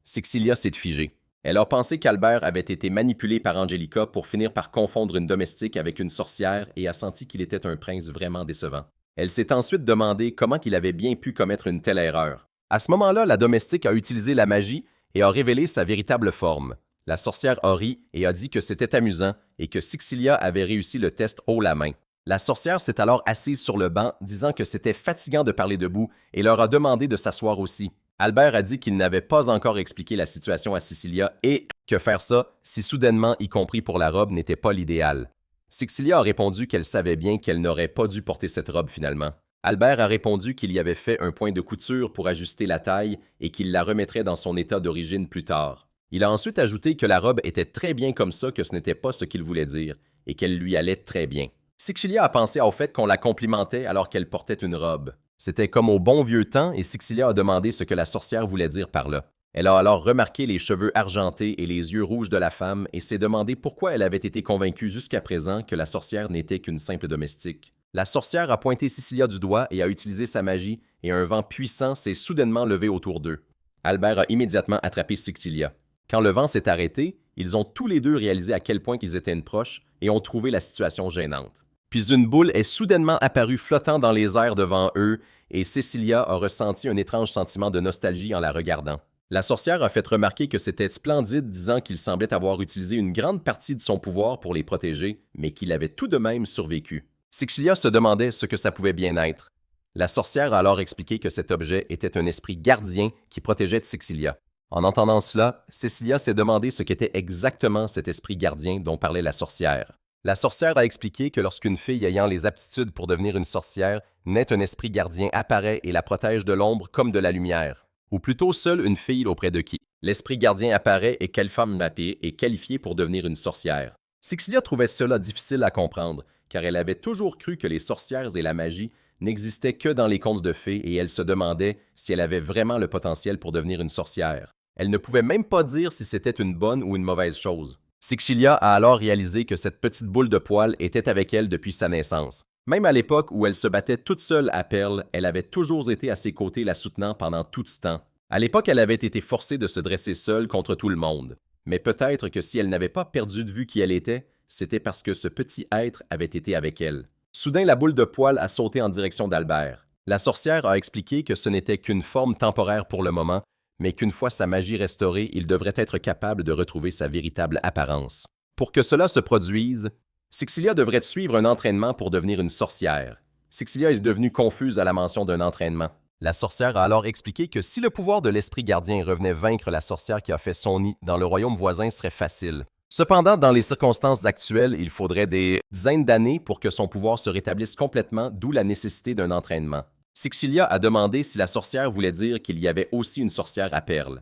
S1: Cecilia s'est figée. Elle a pensé qu'Albert avait été manipulé par Angelica pour finir par confondre une domestique avec une sorcière et a senti qu'il était un prince vraiment décevant. Elle s'est ensuite demandé comment il avait bien pu commettre une telle erreur. À ce moment-là, la domestique a utilisé la magie et a révélé sa véritable forme. La sorcière a ri et a dit que c'était amusant et que Cecilia avait réussi le test haut la main. La sorcière s'est alors assise sur le banc, disant que c'était fatigant de parler debout et leur a demandé de s'asseoir aussi. Albert a dit qu'il n'avait pas encore expliqué la situation à Cecilia et que faire ça, si soudainement, y compris pour la robe, n'était pas l'idéal. Cecilia a répondu qu'elle savait bien qu'elle n'aurait pas dû porter cette robe finalement. Albert a répondu qu'il y avait fait un point de couture pour ajuster la taille et qu'il la remettrait dans son état d'origine plus tard. Il a ensuite ajouté que la robe était très bien comme ça, que ce n'était pas ce qu'il voulait dire et qu'elle lui allait très bien. Cecilia a pensé au fait qu'on la complimentait alors qu'elle portait une robe. C'était comme au bon vieux temps et Cecilia a demandé ce que la sorcière voulait dire par là. Elle a alors remarqué les cheveux argentés et les yeux rouges de la femme et s'est demandé pourquoi elle avait été convaincue jusqu'à présent que la sorcière n'était qu'une simple domestique. La sorcière a pointé Cecilia du doigt et a utilisé sa magie et un vent puissant s'est soudainement levé autour d'eux. Albert a immédiatement attrapé Cecilia. Quand le vent s'est arrêté, ils ont tous les deux réalisé à quel point qu'ils étaient proches et ont trouvé la situation gênante. Puis une boule est soudainement apparue flottant dans les airs devant eux et Cecilia a ressenti un étrange sentiment de nostalgie en la regardant. La sorcière a fait remarquer que c'était splendide, disant qu'il semblait avoir utilisé une grande partie de son pouvoir pour les protéger, mais qu'il avait tout de même survécu. Cecilia se demandait ce que ça pouvait bien être. La sorcière a alors expliqué que cet objet était un esprit gardien qui protégeait Cecilia. En entendant cela, Cecilia s'est demandé ce qu'était exactement cet esprit gardien dont parlait la sorcière. La sorcière a expliqué que lorsqu'une fille ayant les aptitudes pour devenir une sorcière naît, un esprit gardien apparaît et la protège de l'ombre comme de la lumière. Ou plutôt seule une fille auprès de qui l'esprit gardien apparaît et quelle femme mappée est qualifiée pour devenir une sorcière. Cecilia trouvait cela difficile à comprendre, car elle avait toujours cru que les sorcières et la magie n'existaient que dans les contes de fées et elle se demandait si elle avait vraiment le potentiel pour devenir une sorcière. Elle ne pouvait même pas dire si c'était une bonne ou une mauvaise chose. Cecilia a alors réalisé que cette petite boule de poil était avec elle depuis sa naissance. Même à l'époque où elle se battait toute seule à Perle, elle avait toujours été à ses côtés la soutenant pendant tout ce temps. À l'époque, elle avait été forcée de se dresser seule contre tout le monde. Mais peut-être que si elle n'avait pas perdu de vue qui elle était, c'était parce que ce petit être avait été avec elle. Soudain, la boule de poil a sauté en direction d'Albert. La sorcière a expliqué que ce n'était qu'une forme temporaire pour le moment, mais qu'une fois sa magie restaurée, il devrait être capable de retrouver sa véritable apparence. Pour que cela se produise, Sixilia devrait suivre un entraînement pour devenir une sorcière. Sixilia est devenue confuse à la mention d'un entraînement. La sorcière a alors expliqué que si le pouvoir de l'esprit gardien revenait vaincre la sorcière qui a fait son nid dans le royaume voisin serait facile. Cependant, dans les circonstances actuelles, il faudrait des dizaines d'années pour que son pouvoir se rétablisse complètement, d'où la nécessité d'un entraînement. Sixilia a demandé si la sorcière voulait dire qu'il y avait aussi une sorcière à perles.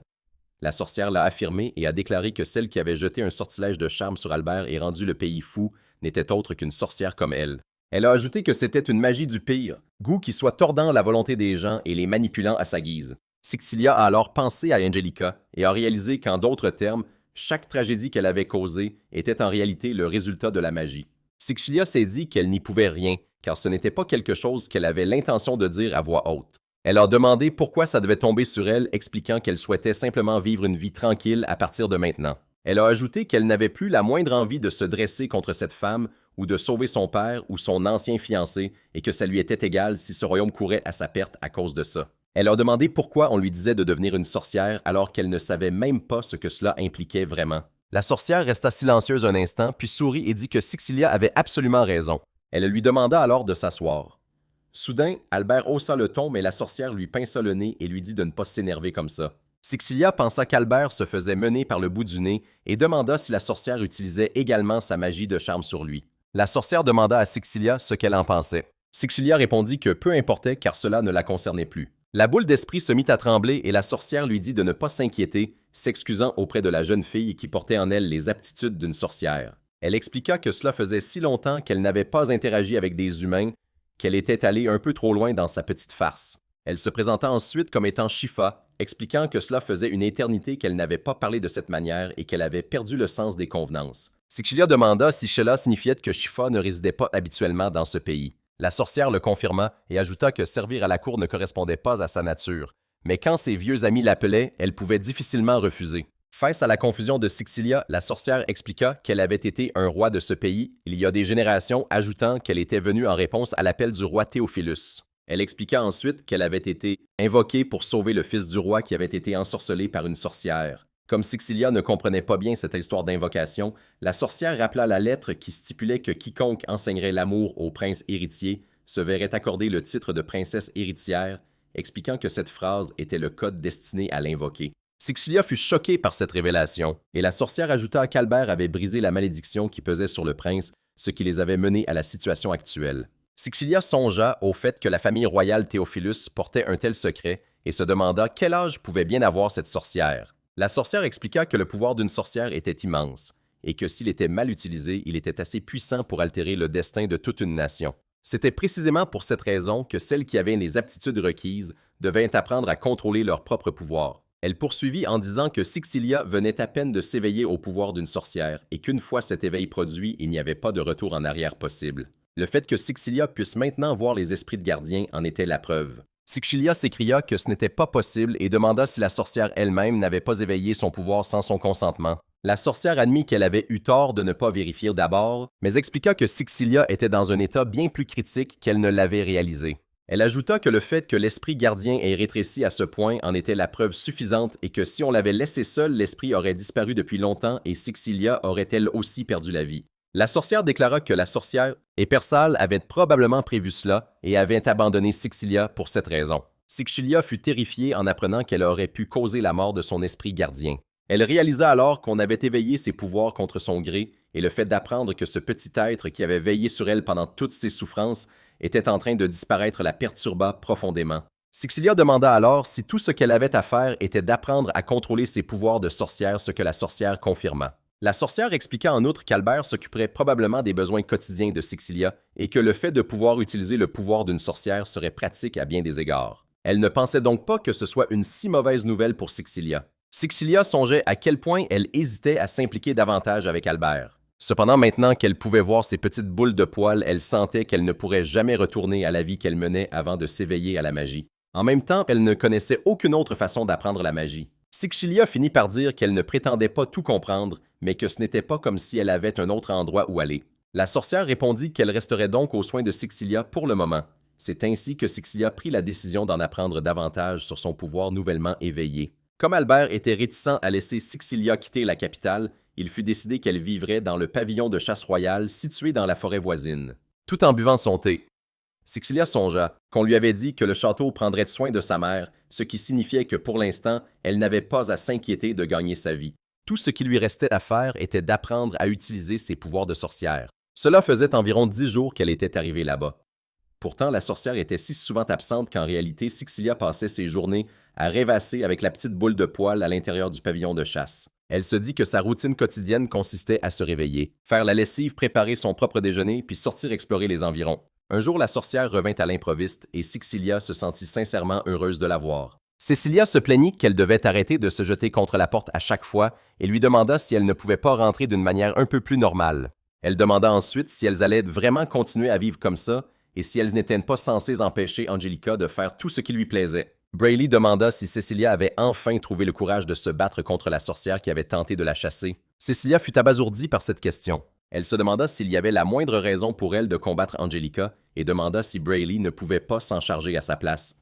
S1: La sorcière l'a affirmé et a déclaré que celle qui avait jeté un sortilège de charme sur Albert et rendu le pays fou n'était autre qu'une sorcière comme elle. Elle a ajouté que c'était une magie du pire, goût qui soit tordant la volonté des gens et les manipulant à sa guise. Sixilia a alors pensé à Angelica et a réalisé qu'en d'autres termes, chaque tragédie qu'elle avait causée était en réalité le résultat de la magie. Sixilia s'est dit qu'elle n'y pouvait rien, car ce n'était pas quelque chose qu'elle avait l'intention de dire à voix haute. Elle a demandé pourquoi ça devait tomber sur elle, expliquant qu'elle souhaitait simplement vivre une vie tranquille à partir de maintenant. Elle a ajouté qu'elle n'avait plus la moindre envie de se dresser contre cette femme ou de sauver son père ou son ancien fiancé et que ça lui était égal si ce royaume courait à sa perte à cause de ça. Elle a demandé pourquoi on lui disait de devenir une sorcière alors qu'elle ne savait même pas ce que cela impliquait vraiment. La sorcière resta silencieuse un instant, puis sourit et dit que Sixilia avait absolument raison. Elle lui demanda alors de s'asseoir. Soudain, Albert haussa le ton, mais la sorcière lui pinça le nez et lui dit de ne pas s'énerver comme ça. Sixilia pensa qu'Albert se faisait mener par le bout du nez et demanda si la sorcière utilisait également sa magie de charme sur lui. La sorcière demanda à Sixilia ce qu'elle en pensait. Sixilia répondit que peu importait car cela ne la concernait plus. La boule d'esprit se mit à trembler et la sorcière lui dit de ne pas s'inquiéter, s'excusant auprès de la jeune fille qui portait en elle les aptitudes d'une sorcière. Elle expliqua que cela faisait si longtemps qu'elle n'avait pas interagi avec des humains qu'elle était allée un peu trop loin dans sa petite farce. Elle se présenta ensuite comme étant Shifa, expliquant que cela faisait une éternité qu'elle n'avait pas parlé de cette manière et qu'elle avait perdu le sens des convenances. Sixilia demanda si cela signifiait que Shifa ne résidait pas habituellement dans ce pays. La sorcière le confirma et ajouta que servir à la cour ne correspondait pas à sa nature, mais quand ses vieux amis l'appelaient, elle pouvait difficilement refuser. Face à la confusion de Sixilia, la sorcière expliqua qu'elle avait été un roi de ce pays il y a des générations, ajoutant qu'elle était venue en réponse à l'appel du roi Théophilus. Elle expliqua ensuite qu'elle avait été invoquée pour sauver le fils du roi qui avait été ensorcelé par une sorcière. Comme Sixilia ne comprenait pas bien cette histoire d'invocation, la sorcière rappela la lettre qui stipulait que quiconque enseignerait l'amour au prince héritier se verrait accorder le titre de princesse héritière, expliquant que cette phrase était le code destiné à l'invoquer. Sixilia fut choquée par cette révélation, et la sorcière ajouta qu'Albert avait brisé la malédiction qui pesait sur le prince, ce qui les avait menés à la situation actuelle. Sixilia songea au fait que la famille royale Théophilus portait un tel secret et se demanda quel âge pouvait bien avoir cette sorcière. La sorcière expliqua que le pouvoir d'une sorcière était immense, et que s'il était mal utilisé, il était assez puissant pour altérer le destin de toute une nation. C'était précisément pour cette raison que celles qui avaient les aptitudes requises devaient apprendre à contrôler leur propre pouvoir. Elle poursuivit en disant que Sixilia venait à peine de s'éveiller au pouvoir d'une sorcière et qu'une fois cet éveil produit, il n'y avait pas de retour en arrière possible. Le fait que Sixilia puisse maintenant voir les esprits de gardien en était la preuve. Sixilia s'écria que ce n'était pas possible et demanda si la sorcière elle-même n'avait pas éveillé son pouvoir sans son consentement. La sorcière admit qu'elle avait eu tort de ne pas vérifier d'abord, mais expliqua que Sixilia était dans un état bien plus critique qu'elle ne l'avait réalisé. Elle ajouta que le fait que l'esprit gardien ait rétréci à ce point en était la preuve suffisante et que si on l'avait laissé seul, l'esprit aurait disparu depuis longtemps et Sixilia aurait elle aussi perdu la vie. La sorcière déclara que la sorcière et Persal avaient probablement prévu cela et avaient abandonné Sixilia pour cette raison. Sixilia fut terrifiée en apprenant qu'elle aurait pu causer la mort de son esprit gardien. Elle réalisa alors qu'on avait éveillé ses pouvoirs contre son gré et le fait d'apprendre que ce petit être qui avait veillé sur elle pendant toutes ses souffrances était en train de disparaître la perturba profondément. Sixilia demanda alors si tout ce qu'elle avait à faire était d'apprendre à contrôler ses pouvoirs de sorcière, ce que la sorcière confirma. La sorcière expliqua en outre qu'Albert s'occuperait probablement des besoins quotidiens de Sixilia et que le fait de pouvoir utiliser le pouvoir d'une sorcière serait pratique à bien des égards. Elle ne pensait donc pas que ce soit une si mauvaise nouvelle pour Sixilia. Sixilia songeait à quel point elle hésitait à s'impliquer davantage avec Albert. Cependant, maintenant qu'elle pouvait voir ses petites boules de poils, elle sentait qu'elle ne pourrait jamais retourner à la vie qu'elle menait avant de s'éveiller à la magie. En même temps, elle ne connaissait aucune autre façon d'apprendre la magie. Sixilia finit par dire qu'elle ne prétendait pas tout comprendre, mais que ce n'était pas comme si elle avait un autre endroit où aller. La sorcière répondit qu'elle resterait donc aux soins de Sixilia pour le moment. C'est ainsi que Sixilia prit la décision d'en apprendre davantage sur son pouvoir nouvellement éveillé. Comme Albert était réticent à laisser Sixilia quitter la capitale, il fut décidé qu'elle vivrait dans le pavillon de chasse royale situé dans la forêt voisine. Tout en buvant son thé, Sixilia songea qu'on lui avait dit que le château prendrait soin de sa mère, ce qui signifiait que pour l'instant, elle n'avait pas à s'inquiéter de gagner sa vie. Tout ce qui lui restait à faire était d'apprendre à utiliser ses pouvoirs de sorcière. Cela faisait environ 10 jours qu'elle était arrivée là-bas. Pourtant, la sorcière était si souvent absente qu'en réalité, Sixilia passait ses journées à rêvasser avec la petite boule de poil à l'intérieur du pavillon de chasse. Elle se dit que sa routine quotidienne consistait à se réveiller, faire la lessive, préparer son propre déjeuner, puis sortir explorer les environs. Un jour, la sorcière revint à l'improviste et Sixilia se sentit sincèrement heureuse de la voir. Cecilia se plaignit qu'elle devait arrêter de se jeter contre la porte à chaque fois et lui demanda si elle ne pouvait pas rentrer d'une manière un peu plus normale. Elle demanda ensuite si elles allaient vraiment continuer à vivre comme ça et si elles n'étaient pas censées empêcher Angelica de faire tout ce qui lui plaisait. Brayley demanda si Cecilia avait enfin trouvé le courage de se battre contre la sorcière qui avait tenté de la chasser. Cecilia fut abasourdie par cette question. Elle se demanda s'il y avait la moindre raison pour elle de combattre Angelica et demanda si Brayley ne pouvait pas s'en charger à sa place.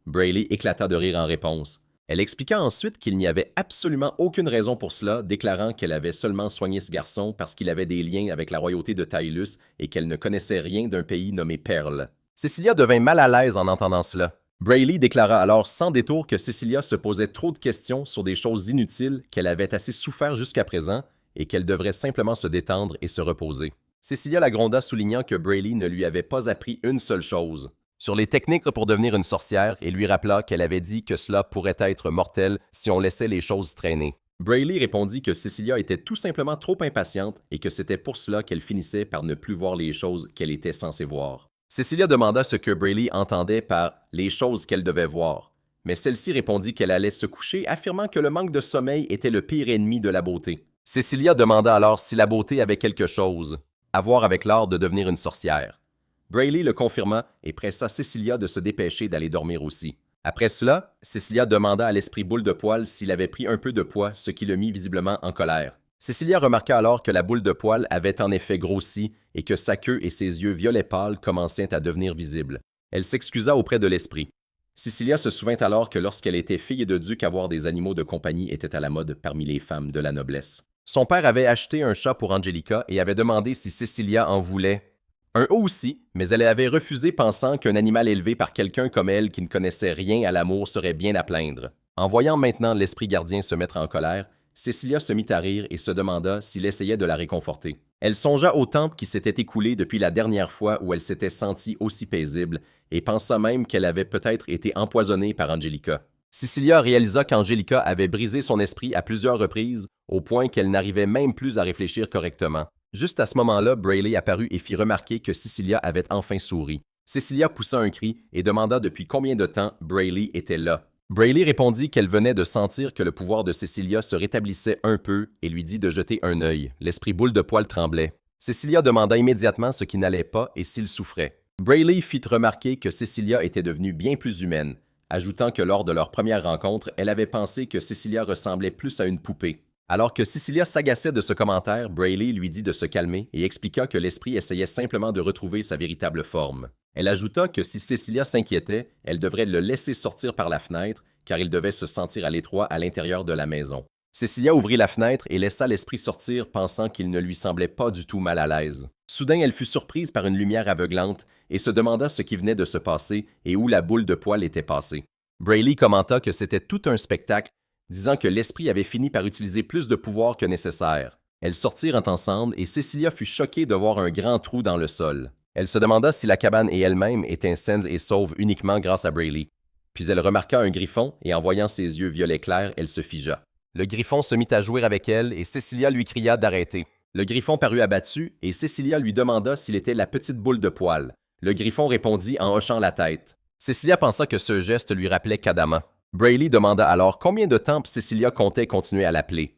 S1: Brayley éclata de rire en réponse. Elle expliqua ensuite qu'il n'y avait absolument aucune raison pour cela, déclarant qu'elle avait seulement soigné ce garçon parce qu'il avait des liens avec la royauté de Taïlus et qu'elle ne connaissait rien d'un pays nommé Perle. Cecilia devint mal à l'aise en entendant cela. Brayley déclara alors sans détour que Cecilia se posait trop de questions sur des choses inutiles qu'elle avait assez souffert jusqu'à présent et qu'elle devrait simplement se détendre et se reposer. Cecilia la gronda soulignant que Brayley ne lui avait pas appris une seule chose sur les techniques pour devenir une sorcière et lui rappela qu'elle avait dit que cela pourrait être mortel si on laissait les choses traîner. Brayley répondit que Cecilia était tout simplement trop impatiente et que c'était pour cela qu'elle finissait par ne plus voir les choses qu'elle était censée voir. Cecilia demanda ce que Brayley entendait par « les choses qu'elle devait voir », mais celle-ci répondit qu'elle allait se coucher, affirmant que le manque de sommeil était le pire ennemi de la beauté. Cecilia demanda alors si la beauté avait quelque chose à voir avec l'art de devenir une sorcière. Brayley le confirma et pressa Cecilia de se dépêcher d'aller dormir aussi. Après cela, Cecilia demanda à l'esprit boule de poil s'il avait pris un peu de poids, ce qui le mit visiblement en colère. Cecilia remarqua alors que la boule de poil avait en effet grossi et que sa queue et ses yeux violet pâle commençaient à devenir visibles. Elle s'excusa auprès de l'esprit. Cecilia se souvint alors que lorsqu'elle était fille de duc, avoir des animaux de compagnie était à la mode parmi les femmes de la noblesse. Son père avait acheté un chat pour Angelica et avait demandé si Cecilia en voulait. Un aussi, mais elle avait refusé pensant qu'un animal élevé par quelqu'un comme elle qui ne connaissait rien à l'amour serait bien à plaindre. En voyant maintenant l'esprit gardien se mettre en colère, Cecilia se mit à rire et se demanda s'il essayait de la réconforter. Elle songea au temps qui s'était écoulé depuis la dernière fois où elle s'était sentie aussi paisible et pensa même qu'elle avait peut-être été empoisonnée par Angelica. Cecilia réalisa qu'Angelica avait brisé son esprit à plusieurs reprises au point qu'elle n'arrivait même plus à réfléchir correctement. Juste à ce moment-là, Brayley apparut et fit remarquer que Cecilia avait enfin souri. Cecilia poussa un cri et demanda depuis combien de temps Brayley était là. Brayley répondit qu'elle venait de sentir que le pouvoir de Cecilia se rétablissait un peu et lui dit de jeter un œil. L'esprit boule de poil tremblait. Cecilia demanda immédiatement ce qui n'allait pas et s'il souffrait. Brayley fit remarquer que Cecilia était devenue bien plus humaine, ajoutant que lors de leur première rencontre, elle avait pensé que Cecilia ressemblait plus à une poupée. Alors que Cecilia s'agaçait de ce commentaire, Brayley lui dit de se calmer et expliqua que l'esprit essayait simplement de retrouver sa véritable forme. Elle ajouta que si Cecilia s'inquiétait, elle devrait le laisser sortir par la fenêtre, car il devait se sentir à l'étroit à l'intérieur de la maison. Cecilia ouvrit la fenêtre et laissa l'esprit sortir, pensant qu'il ne lui semblait pas du tout mal à l'aise. Soudain, elle fut surprise par une lumière aveuglante et se demanda ce qui venait de se passer et où la boule de poil était passée. Brayley commenta que c'était tout un spectacle, disant que l'esprit avait fini par utiliser plus de pouvoir que nécessaire. Elles sortirent ensemble et Cecilia fut choquée de voir un grand trou dans le sol. Elle se demanda si la cabane et elle-même étaient saines et sauves uniquement grâce à Brayley. Puis elle remarqua un griffon et en voyant ses yeux violets clairs, elle se figea. Le griffon se mit à jouer avec elle et Cecilia lui cria d'arrêter. Le griffon parut abattu et Cecilia lui demanda s'il était la petite boule de poil. Le griffon répondit en hochant la tête. Cecilia pensa que ce geste lui rappelait Kadama. Brayley demanda alors combien de temps Cecilia comptait continuer à l'appeler.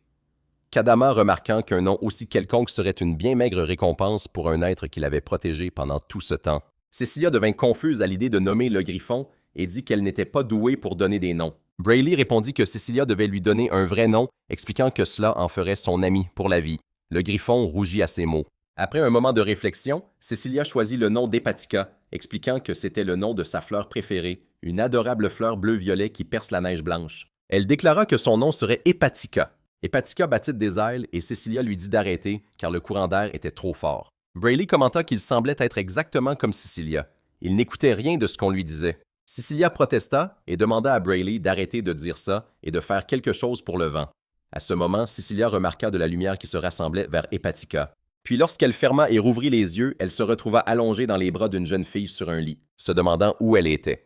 S1: Kadama, remarquant qu'un nom aussi quelconque serait une bien maigre récompense pour un être qu'il avait protégé pendant tout ce temps. Cecilia devint confuse à l'idée de nommer le griffon et dit qu'elle n'était pas douée pour donner des noms. Brayley répondit que Cecilia devait lui donner un vrai nom, expliquant que cela en ferait son ami pour la vie. Le griffon rougit à ces mots. Après un moment de réflexion, Cecilia choisit le nom d'Hepatica, expliquant que c'était le nom de sa fleur préférée, une adorable fleur bleu-violet qui perce la neige blanche. Elle déclara que son nom serait Hepatica. Hepatica battit des ailes et Cecilia lui dit d'arrêter car le courant d'air était trop fort. Brayley commenta qu'il semblait être exactement comme Cecilia. Il n'écoutait rien de ce qu'on lui disait. Cecilia protesta et demanda à Brayley d'arrêter de dire ça et de faire quelque chose pour le vent. À ce moment, Cecilia remarqua de la lumière qui se rassemblait vers Hepatica. Puis lorsqu'elle ferma et rouvrit les yeux, elle se retrouva allongée dans les bras d'une jeune fille sur un lit, se demandant où elle était.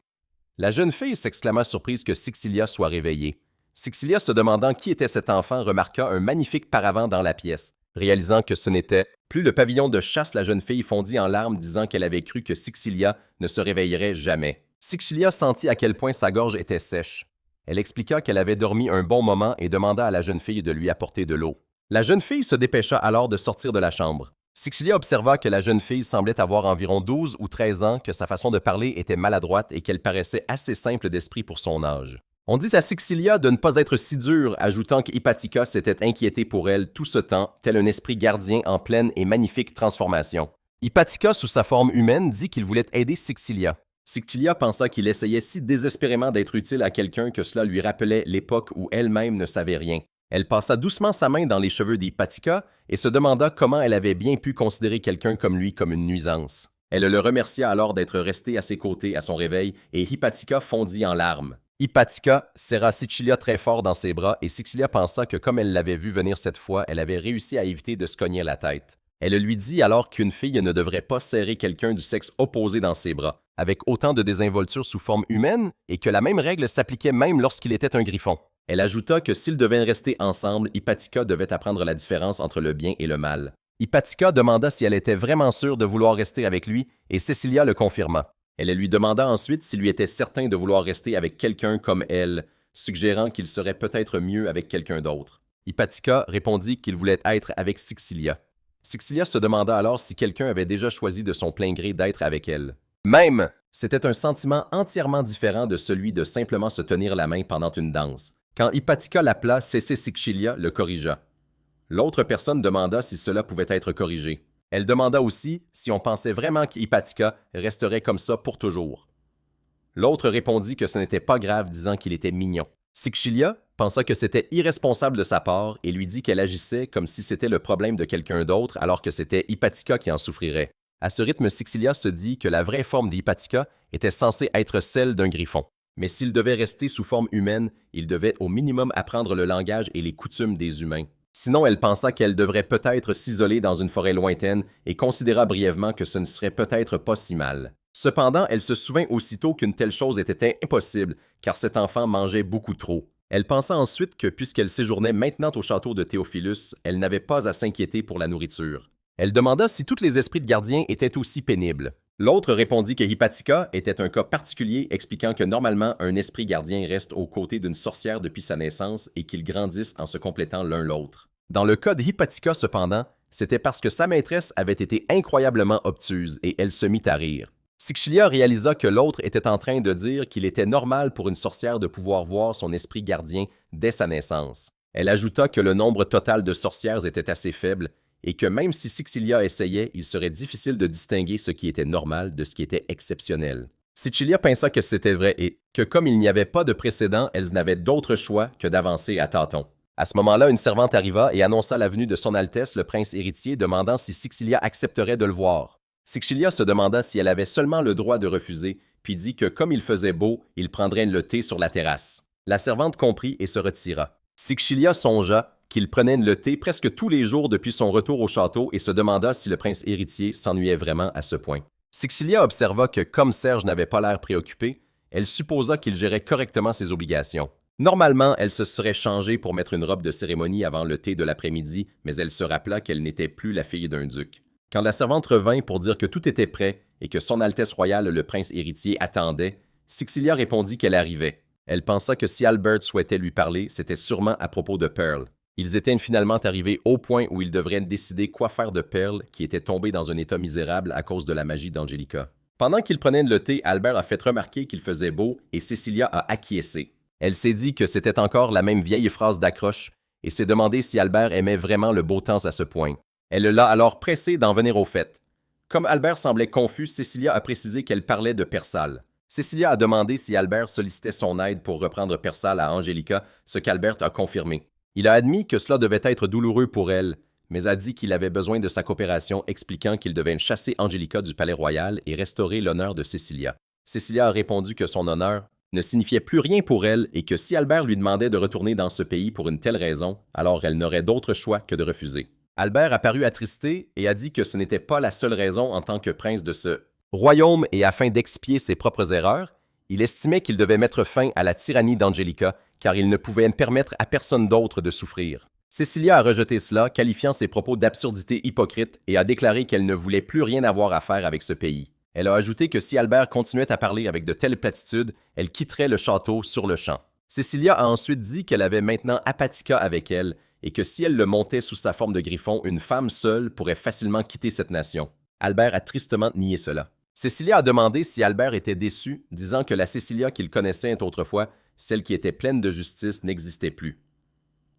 S1: La jeune fille s'exclama surprise que Sixilia soit réveillée. Sixilia, se demandant qui était cet enfant, remarqua un magnifique paravent dans la pièce. Réalisant que ce n'était plus le pavillon de chasse, la jeune fille fondit en larmes, disant qu'elle avait cru que Sixilia ne se réveillerait jamais. Sixilia sentit à quel point sa gorge était sèche. Elle expliqua qu'elle avait dormi un bon moment et demanda à la jeune fille de lui apporter de l'eau. La jeune fille se dépêcha alors de sortir de la chambre. Sixilia observa que la jeune fille semblait avoir environ 12 ou 13 ans, que sa façon de parler était maladroite et qu'elle paraissait assez simple d'esprit pour son âge. On dit à Sixilia de ne pas être si dure, ajoutant qu'Hepatica s'était inquiétée pour elle tout ce temps, tel un esprit gardien en pleine et magnifique transformation. Hepatica, sous sa forme humaine, dit qu'il voulait aider Sixilia. Sixilia pensa qu'il essayait si désespérément d'être utile à quelqu'un que cela lui rappelait l'époque où elle-même ne savait rien. Elle passa doucement sa main dans les cheveux d'Hepatica et se demanda comment elle avait bien pu considérer quelqu'un comme lui comme une nuisance. Elle le remercia alors d'être resté à ses côtés à son réveil et Hepatica fondit en larmes. Hepatica serra Sixilia très fort dans ses bras et Sixilia pensa que comme elle l'avait vu venir cette fois, elle avait réussi à éviter de se cogner la tête. Elle lui dit alors qu'une fille ne devrait pas serrer quelqu'un du sexe opposé dans ses bras, avec autant de désinvolture sous forme humaine, et que la même règle s'appliquait même lorsqu'il était un griffon. Elle ajouta que s'ils devaient rester ensemble, Hepatica devait apprendre la différence entre le bien et le mal. Hepatica demanda si elle était vraiment sûre de vouloir rester avec lui, et Cecilia le confirma. Elle lui demanda ensuite s'il lui était certain de vouloir rester avec quelqu'un comme elle, suggérant qu'il serait peut-être mieux avec quelqu'un d'autre. Hepatica répondit qu'il voulait être avec Sixilia. Sixilia se demanda alors si quelqu'un avait déjà choisi de son plein gré d'être avec elle. Même, c'était un sentiment entièrement différent de celui de simplement se tenir la main pendant une danse. Quand Hepatica l'appela, Sixilia le corrigea. L'autre personne demanda si cela pouvait être corrigé. Elle demanda aussi si on pensait vraiment qu'Hepatica resterait comme ça pour toujours. L'autre répondit que ce n'était pas grave, disant qu'il était mignon. Sixilia pensa que c'était irresponsable de sa part et lui dit qu'elle agissait comme si c'était le problème de quelqu'un d'autre alors que c'était Hepatica qui en souffrirait. À ce rythme, Sixilia se dit que la vraie forme d'Hepatica était censée être celle d'un griffon. Mais s'il devait rester sous forme humaine, il devait au minimum apprendre le langage et les coutumes des humains. Sinon, elle pensa qu'elle devrait peut-être s'isoler dans une forêt lointaine et considéra brièvement que ce ne serait peut-être pas si mal. Cependant, elle se souvint aussitôt qu'une telle chose était impossible, car cet enfant mangeait beaucoup trop. Elle pensa ensuite que puisqu'elle séjournait maintenant au château de Théophilus, elle n'avait pas à s'inquiéter pour la nourriture. Elle demanda si tous les esprits de gardiens étaient aussi pénibles. L'autre répondit que Hepatica était un cas particulier, expliquant que normalement un esprit gardien reste aux côtés d'une sorcière depuis sa naissance et qu'ils grandissent en se complétant l'un l'autre. Dans le cas d'Hepatica cependant, c'était parce que sa maîtresse avait été incroyablement obtuse et elle se mit à rire. Sixilia réalisa que l'autre était en train de dire qu'il était normal pour une sorcière de pouvoir voir son esprit gardien dès sa naissance. Elle ajouta que le nombre total de sorcières était assez faible et que même si Sixilia essayait, il serait difficile de distinguer ce qui était normal de ce qui était exceptionnel. Sixilia pensa que c'était vrai et que comme il n'y avait pas de précédent, elles n'avaient d'autre choix que d'avancer à tâtons. À ce moment-là, une servante arriva et annonça la venue de son Altesse, le prince héritier, demandant si Sixilia accepterait de le voir. Sixilia se demanda si elle avait seulement le droit de refuser, puis dit que comme il faisait beau, il prendrait le thé sur la terrasse. La servante comprit et se retira. Sixilia songea qu'il prenait le thé presque tous les jours depuis son retour au château et se demanda si le prince héritier s'ennuyait vraiment à ce point. Sixilia observa que comme Serge n'avait pas l'air préoccupé, elle supposa qu'il gérait correctement ses obligations. Normalement, elle se serait changée pour mettre une robe de cérémonie avant le thé de l'après-midi, mais elle se rappela qu'elle n'était plus la fille d'un duc. Quand la servante revint pour dire que tout était prêt et que son Altesse royale le prince héritier attendait, Sixilia répondit qu'elle arrivait. Elle pensa que si Albert souhaitait lui parler, c'était sûrement à propos de Pearl. Ils étaient finalement arrivés au point où ils devraient décider quoi faire de Pearl, qui était tombée dans un état misérable à cause de la magie d'Angelica. Pendant qu'ils prenaient le thé, Albert a fait remarquer qu'il faisait beau et Cecilia a acquiescé. Elle s'est dit que c'était encore la même vieille phrase d'accroche et s'est demandé si Albert aimait vraiment le beau temps à ce point. Elle l'a alors pressé d'en venir au fait. Comme Albert semblait confus, Cecilia a précisé qu'elle parlait de Persal. Cecilia a demandé si Albert sollicitait son aide pour reprendre Persal à Angelica, ce qu'Albert a confirmé. Il a admis que cela devait être douloureux pour elle, mais a dit qu'il avait besoin de sa coopération, expliquant qu'il devait chasser Angelica du palais royal et restaurer l'honneur de Cecilia. Cecilia a répondu que son honneur ne signifiait plus rien pour elle et que si Albert lui demandait de retourner dans ce pays pour une telle raison, alors elle n'aurait d'autre choix que de refuser. Albert a paru attristé et a dit que ce n'était pas la seule raison en tant que prince de ce royaume et afin d'expier ses propres erreurs, il estimait qu'il devait mettre fin à la tyrannie d'Angelica car il ne pouvait permettre à personne d'autre de souffrir. Cecilia a rejeté cela, qualifiant ses propos d'absurdité hypocrite et a déclaré qu'elle ne voulait plus rien avoir à faire avec ce pays. Elle a ajouté que si Albert continuait à parler avec de telles platitudes, elle quitterait le château sur le champ. Cecilia a ensuite dit qu'elle avait maintenant Apatica avec elle et que si elle le montait sous sa forme de griffon, une femme seule pourrait facilement quitter cette nation. Albert a tristement nié cela. Cecilia a demandé si Albert était déçu, disant que la Cecilia qu'il connaissait autrefois, celle qui était pleine de justice, n'existait plus.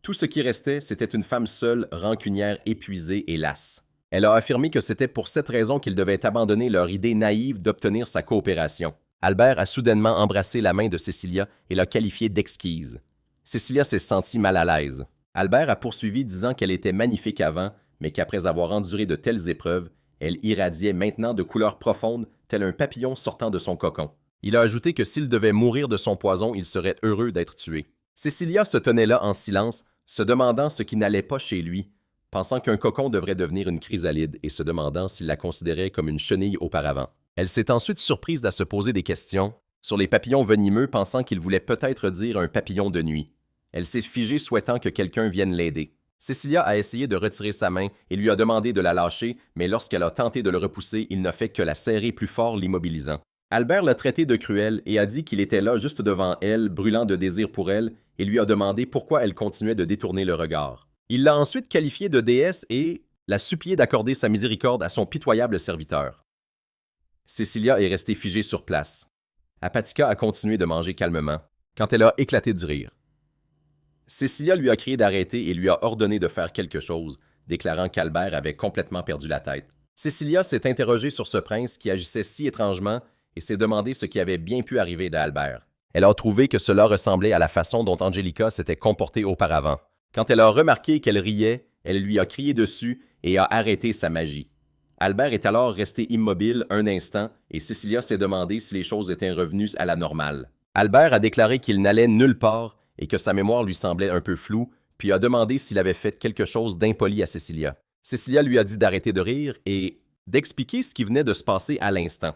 S1: Tout ce qui restait, c'était une femme seule, rancunière, épuisée et lasse. Elle a affirmé que c'était pour cette raison qu'ils devaient abandonner leur idée naïve d'obtenir sa coopération. Albert a soudainement embrassé la main de Cecilia et l'a qualifiée d'exquise. Cecilia s'est sentie mal à l'aise. Albert a poursuivi disant qu'elle était magnifique avant, mais qu'après avoir enduré de telles épreuves, elle irradiait maintenant de couleurs profondes, tel un papillon sortant de son cocon. Il a ajouté que s'il devait mourir de son poison, il serait heureux d'être tué. Cecilia se tenait là en silence, se demandant ce qui n'allait pas chez lui, pensant qu'un cocon devrait devenir une chrysalide et se demandant s'il la considérait comme une chenille auparavant. Elle s'est ensuite surprise à se poser des questions sur les papillons venimeux, pensant qu'il voulait peut-être dire un papillon de nuit. Elle s'est figée souhaitant que quelqu'un vienne l'aider. Cecilia a essayé de retirer sa main et lui a demandé de la lâcher, mais lorsqu'elle a tenté de le repousser, il n'a fait que la serrer plus fort, l'immobilisant. Albert l'a traité de cruel et a dit qu'il était là juste devant elle, brûlant de désir pour elle, et lui a demandé pourquoi elle continuait de détourner le regard. Il l'a ensuite qualifiée de déesse et l'a supplié d'accorder sa miséricorde à son pitoyable serviteur. Cecilia est restée figée sur place. Apatica a continué de manger calmement, quand elle a éclaté du rire. Cecilia lui a crié d'arrêter et lui a ordonné de faire quelque chose, déclarant qu'Albert avait complètement perdu la tête. Cecilia s'est interrogée sur ce prince qui agissait si étrangement et s'est demandé ce qui avait bien pu arriver d'Albert. Elle a trouvé que cela ressemblait à la façon dont Angelica s'était comportée auparavant. Quand elle a remarqué qu'elle riait, elle lui a crié dessus et a arrêté sa magie. Albert est alors resté immobile un instant et Cecilia s'est demandé si les choses étaient revenues à la normale. Albert a déclaré qu'il n'allait nulle part et que sa mémoire lui semblait un peu floue, puis a demandé s'il avait fait quelque chose d'impoli à Cecilia. Cecilia lui a dit d'arrêter de rire et d'expliquer ce qui venait de se passer à l'instant.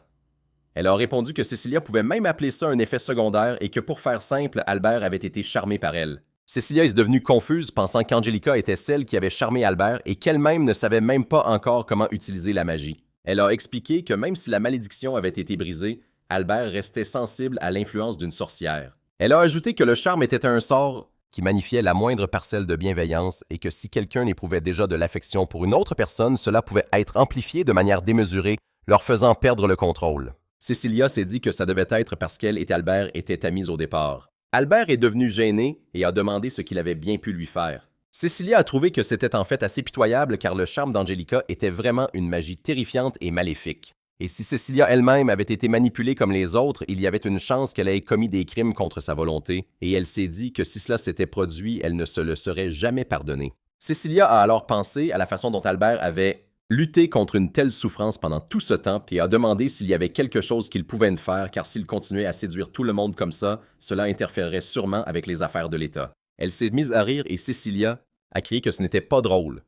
S1: Elle a répondu que Cecilia pouvait même appeler ça un effet secondaire et que pour faire simple, Albert avait été charmé par elle. Cecilia est devenue confuse, pensant qu'Angelica était celle qui avait charmé Albert et qu'elle-même ne savait même pas encore comment utiliser la magie. Elle a expliqué que même si la malédiction avait été brisée, Albert restait sensible à l'influence d'une sorcière. Elle a ajouté que le charme était un sort qui magnifiait la moindre parcelle de bienveillance et que si quelqu'un éprouvait déjà de l'affection pour une autre personne, cela pouvait être amplifié de manière démesurée, leur faisant perdre le contrôle. Cecilia s'est dit que ça devait être parce qu'elle et Albert étaient amis au départ. Albert est devenu gêné et a demandé ce qu'il avait bien pu lui faire. Cecilia a trouvé que c'était en fait assez pitoyable car le charme d'Angelica était vraiment une magie terrifiante et maléfique. Et si Cecilia elle-même avait été manipulée comme les autres, il y avait une chance qu'elle ait commis des crimes contre sa volonté, et elle s'est dit que si cela s'était produit, elle ne se le serait jamais pardonné. Cecilia a alors pensé à la façon dont Albert avait lutté contre une telle souffrance pendant tout ce temps et a demandé s'il y avait quelque chose qu'il pouvait faire car s'il continuait à séduire tout le monde comme ça, cela interférerait sûrement avec les affaires de l'État. Elle s'est mise à rire et Cecilia a crié que ce n'était pas drôle.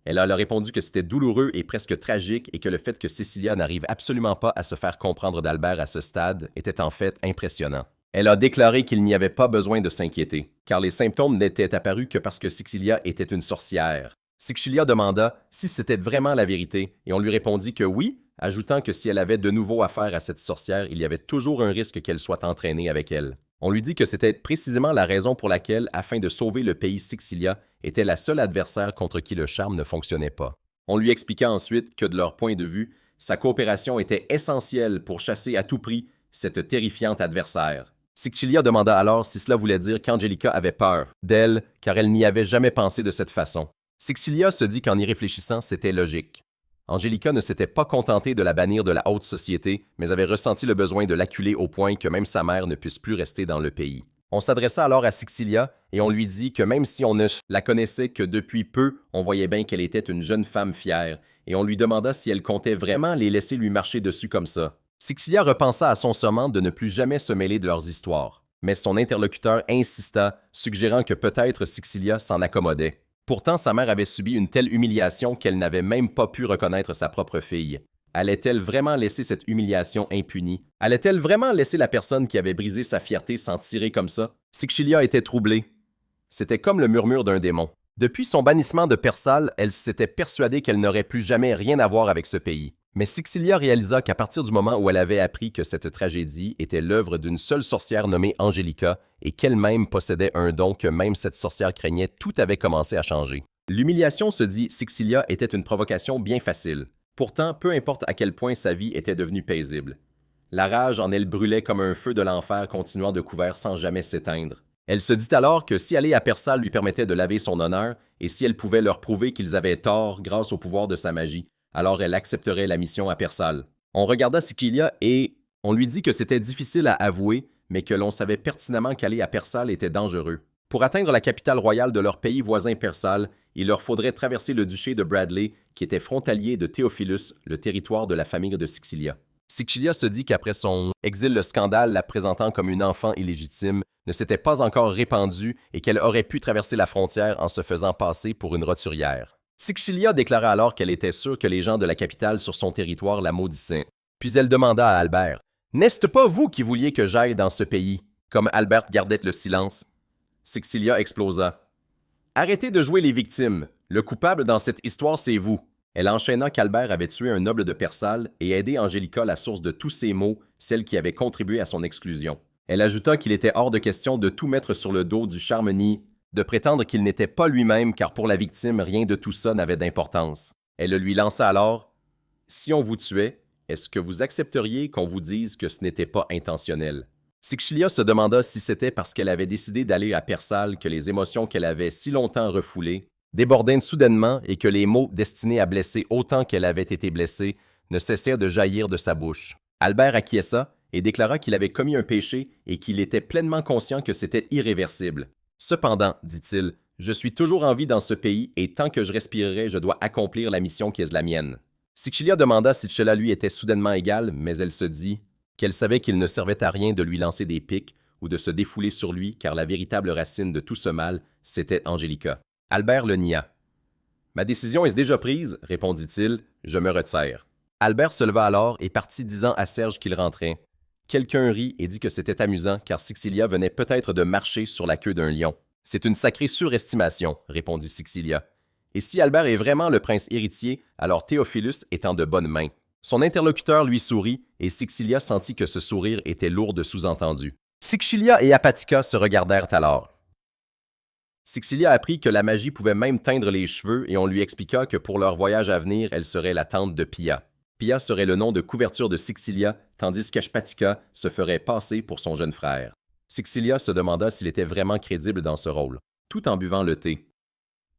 S1: Elle a répondu que c'était douloureux et presque tragique et que le fait que Cecilia n'arrive absolument pas à se faire comprendre d'Albert à ce stade était en fait impressionnant. Elle a déclaré qu'il n'y avait pas besoin de s'inquiéter, car les symptômes n'étaient apparus que parce que Cecilia était une sorcière. Cecilia demanda si c'était vraiment la vérité et on lui répondit que oui, ajoutant que si elle avait de nouveau affaire à cette sorcière, il y avait toujours un risque qu'elle soit entraînée avec elle. On lui dit que c'était précisément la raison pour laquelle, afin de sauver le pays Sixilia, était la seule adversaire contre qui le charme ne fonctionnait pas. On lui expliqua ensuite que de leur point de vue, sa coopération était essentielle pour chasser à tout prix cette terrifiante adversaire. Sixilia demanda alors si cela voulait dire qu'Angelica avait peur d'elle, car elle n'y avait jamais pensé de cette façon. Sixilia se dit qu'en y réfléchissant, c'était logique. Angelica ne s'était pas contentée de la bannir de la haute société, mais avait ressenti le besoin de l'acculer au point que même sa mère ne puisse plus rester dans le pays. On s'adressa alors à Sixilia et on lui dit que même si on ne la connaissait que depuis peu, on voyait bien qu'elle était une jeune femme fière, et on lui demanda si elle comptait vraiment les laisser lui marcher dessus comme ça. Sixilia repensa à son serment de ne plus jamais se mêler de leurs histoires, mais son interlocuteur insista, suggérant que peut-être Sixilia s'en accommodait. Pourtant, sa mère avait subi une telle humiliation qu'elle n'avait même pas pu reconnaître sa propre fille. Allait-elle vraiment laisser cette humiliation impunie? Allait-elle vraiment laisser la personne qui avait brisé sa fierté s'en tirer comme ça? Sixilia était troublée. C'était comme le murmure d'un démon. Depuis son bannissement de Persal, elle s'était persuadée qu'elle n'aurait plus jamais rien à voir avec ce pays. Mais Sixilia réalisa qu'à partir du moment où elle avait appris que cette tragédie était l'œuvre d'une seule sorcière nommée Angelica et qu'elle-même possédait un don que même cette sorcière craignait, tout avait commencé à changer. L'humiliation, se dit Sixilia, était une provocation bien facile. Pourtant, peu importe à quel point sa vie était devenue paisible. La rage en elle brûlait comme un feu de l'enfer continuant de couvert sans jamais s'éteindre. Elle se dit alors que si aller à Persal lui permettait de laver son honneur, et si elle pouvait leur prouver qu'ils avaient tort grâce au pouvoir de sa magie, alors elle accepterait la mission à Persal. On regarda Sixilia et on lui dit que c'était difficile à avouer, mais que l'on savait pertinemment qu'aller à Persal était dangereux. Pour atteindre la capitale royale de leur pays voisin Persal, il leur faudrait traverser le duché de Bradley, qui était frontalier de Theophilus, le territoire de la famille de Sixilia. Sixilia se dit qu'après son exil, le scandale la présentant comme une enfant illégitime ne s'était pas encore répandu et qu'elle aurait pu traverser la frontière en se faisant passer pour une roturière. Sixilia déclara alors qu'elle était sûre que les gens de la capitale sur son territoire la maudissaient. Puis elle demanda à Albert « N'est-ce pas vous qui vouliez que j'aille dans ce pays ?» Comme Albert gardait le silence, Sixilia explosa. « Arrêtez de jouer les victimes. Le coupable dans cette histoire, c'est vous. » Elle enchaîna qu'Albert avait tué un noble de Persal et aidé Angelica, la source de tous ses maux, celle qui avait contribué à son exclusion. Elle ajouta qu'il était hors de question de tout mettre sur le dos du Charmeny, de prétendre qu'il n'était pas lui-même car pour la victime, rien de tout ça n'avait d'importance. Elle le lui lança alors « Si on vous tuait, est-ce que vous accepteriez qu'on vous dise que ce n'était pas intentionnel? » Sixilia se demanda si c'était parce qu'elle avait décidé d'aller à Persal que les émotions qu'elle avait si longtemps refoulées débordèrent soudainement et que les mots destinés à blesser autant qu'elle avait été blessée ne cessèrent de jaillir de sa bouche. Albert acquiesça et déclara qu'il avait commis un péché et qu'il était pleinement conscient que c'était irréversible. Cependant, dit-il, je suis toujours en vie dans ce pays et tant que je respirerai, je dois accomplir la mission qui est la mienne. Sixilia demanda si cela lui était soudainement égal, mais elle se dit qu'elle savait qu'il ne servait à rien de lui lancer des pics ou de se défouler sur lui car la véritable racine de tout ce mal, c'était Angelica. Albert le nia. « Ma décision est déjà prise, répondit-il, je me retire. » Albert se leva alors et partit disant à Serge qu'il rentrait. Quelqu'un rit et dit que c'était amusant car Sixilia venait peut-être de marcher sur la queue d'un lion. « C'est une sacrée surestimation, répondit Sixilia. Et si Albert est vraiment le prince héritier, alors Theophilus est en de bonnes mains. Son interlocuteur lui sourit et Sixilia sentit que ce sourire était lourd de sous-entendus. Sixilia et Apatica se regardèrent alors. Sixilia apprit que la magie pouvait même teindre les cheveux et on lui expliqua que pour leur voyage à venir, elle serait la tante de Pia. Pia serait le nom de couverture de Sixilia, tandis qu'Apatica se ferait passer pour son jeune frère. Sixilia se demanda s'il était vraiment crédible dans ce rôle, tout en buvant le thé.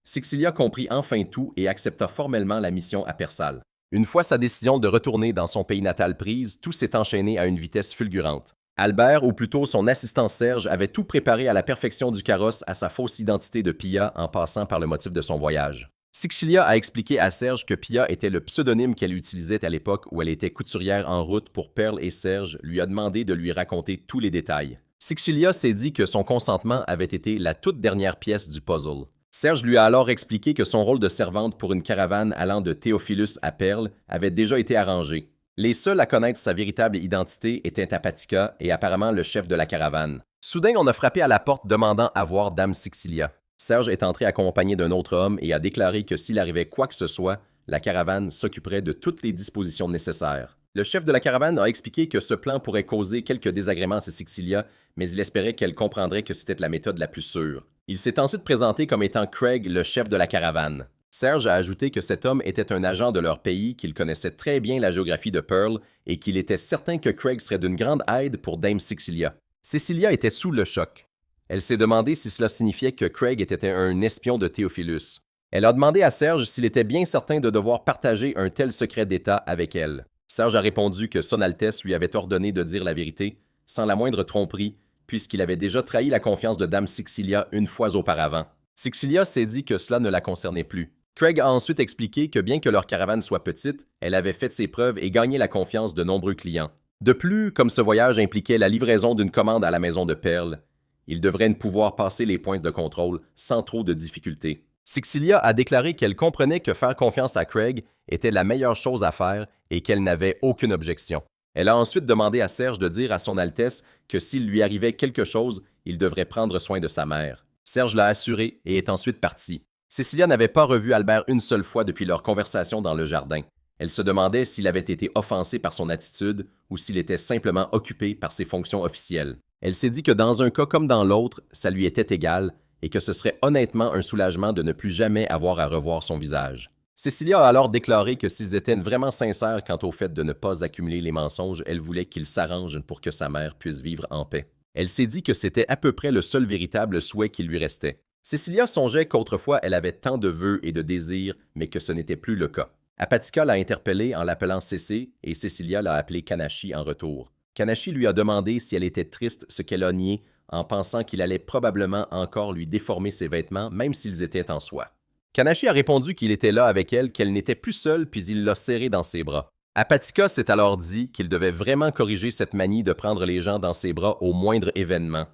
S1: Sixilia comprit enfin tout et accepta formellement la mission à Persal. Une fois sa décision de retourner dans son pays natal prise, tout s'est enchaîné à une vitesse fulgurante. Albert, ou plutôt son assistant Serge, avait tout préparé à la perfection du carrosse à sa fausse identité de Pia en passant par le motif de son voyage. Sixilia a expliqué à Serge que Pia était le pseudonyme qu'elle utilisait à l'époque où elle était couturière en route pour Pearl et Serge lui a demandé de lui raconter tous les détails. Sixilia s'est dit que son consentement avait été la toute dernière pièce du puzzle. Serge lui a alors expliqué que son rôle de servante pour une caravane allant de Theophilus à Pearl avait déjà été arrangé. Les seuls à connaître sa véritable identité étaient Apatica et apparemment le chef de la caravane. Soudain, on a frappé à la porte demandant à voir Dame Sixilia. Serge est entré accompagné d'un autre homme et a déclaré que s'il arrivait quoi que ce soit, la caravane s'occuperait de toutes les dispositions nécessaires. Le chef de la caravane a expliqué que ce plan pourrait causer quelques désagréments à Sixilia, mais il espérait qu'elle comprendrait que c'était la méthode la plus sûre. Il s'est ensuite présenté comme étant Craig, le chef de la caravane. Serge a ajouté que cet homme était un agent de leur pays, qu'il connaissait très bien la géographie de Pearl et qu'il était certain que Craig serait d'une grande aide pour Dame Sixilia. Cecilia était sous le choc. Elle s'est demandé si cela signifiait que Craig était un espion de Theophilus. Elle a demandé à Serge s'il était bien certain de devoir partager un tel secret d'État avec elle. Serge a répondu que Son Altesse lui avait ordonné de dire la vérité, sans la moindre tromperie, puisqu'il avait déjà trahi la confiance de Dame Sixilia une fois auparavant. Sixilia s'est dit que cela ne la concernait plus. Craig a ensuite expliqué que bien que leur caravane soit petite, elle avait fait ses preuves et gagné la confiance de nombreux clients. De plus, comme ce voyage impliquait la livraison d'une commande à la maison de Perle, il devrait pouvoir passer les points de contrôle sans trop de difficultés. Sixilia a déclaré qu'elle comprenait que faire confiance à Craig était la meilleure chose à faire et qu'elle n'avait aucune objection. Elle a ensuite demandé à Serge de dire à Son Altesse que s'il lui arrivait quelque chose, il devrait prendre soin de sa mère. Serge l'a assuré et est ensuite parti. Cecilia n'avait pas revu Albert une seule fois depuis leur conversation dans le jardin. Elle se demandait s'il avait été offensé par son attitude ou s'il était simplement occupé par ses fonctions officielles. Elle s'est dit que dans un cas comme dans l'autre, ça lui était égal et que ce serait honnêtement un soulagement de ne plus jamais avoir à revoir son visage. Cecilia a alors déclaré que s'ils étaient vraiment sincères quant au fait de ne pas accumuler les mensonges, elle voulait qu'ils s'arrangent pour que sa mère puisse vivre en paix. Elle s'est dit que c'était à peu près le seul véritable souhait qui lui restait. Cecilia songeait qu'autrefois elle avait tant de vœux et de désirs, mais que ce n'était plus le cas. Apatica l'a interpellée en l'appelant Cécé et Cecilia l'a appelée Kanashi en retour. Kanashi lui a demandé si elle était triste, ce qu'elle a nié, en pensant qu'il allait probablement encore lui déformer ses vêtements, même s'ils étaient en soie. Kanashi a répondu qu'il était là avec elle, qu'elle n'était plus seule, puis il l'a serrée dans ses bras. Apatica s'est alors dit qu'il devait vraiment corriger cette manie de prendre les gens dans ses bras au moindre événement.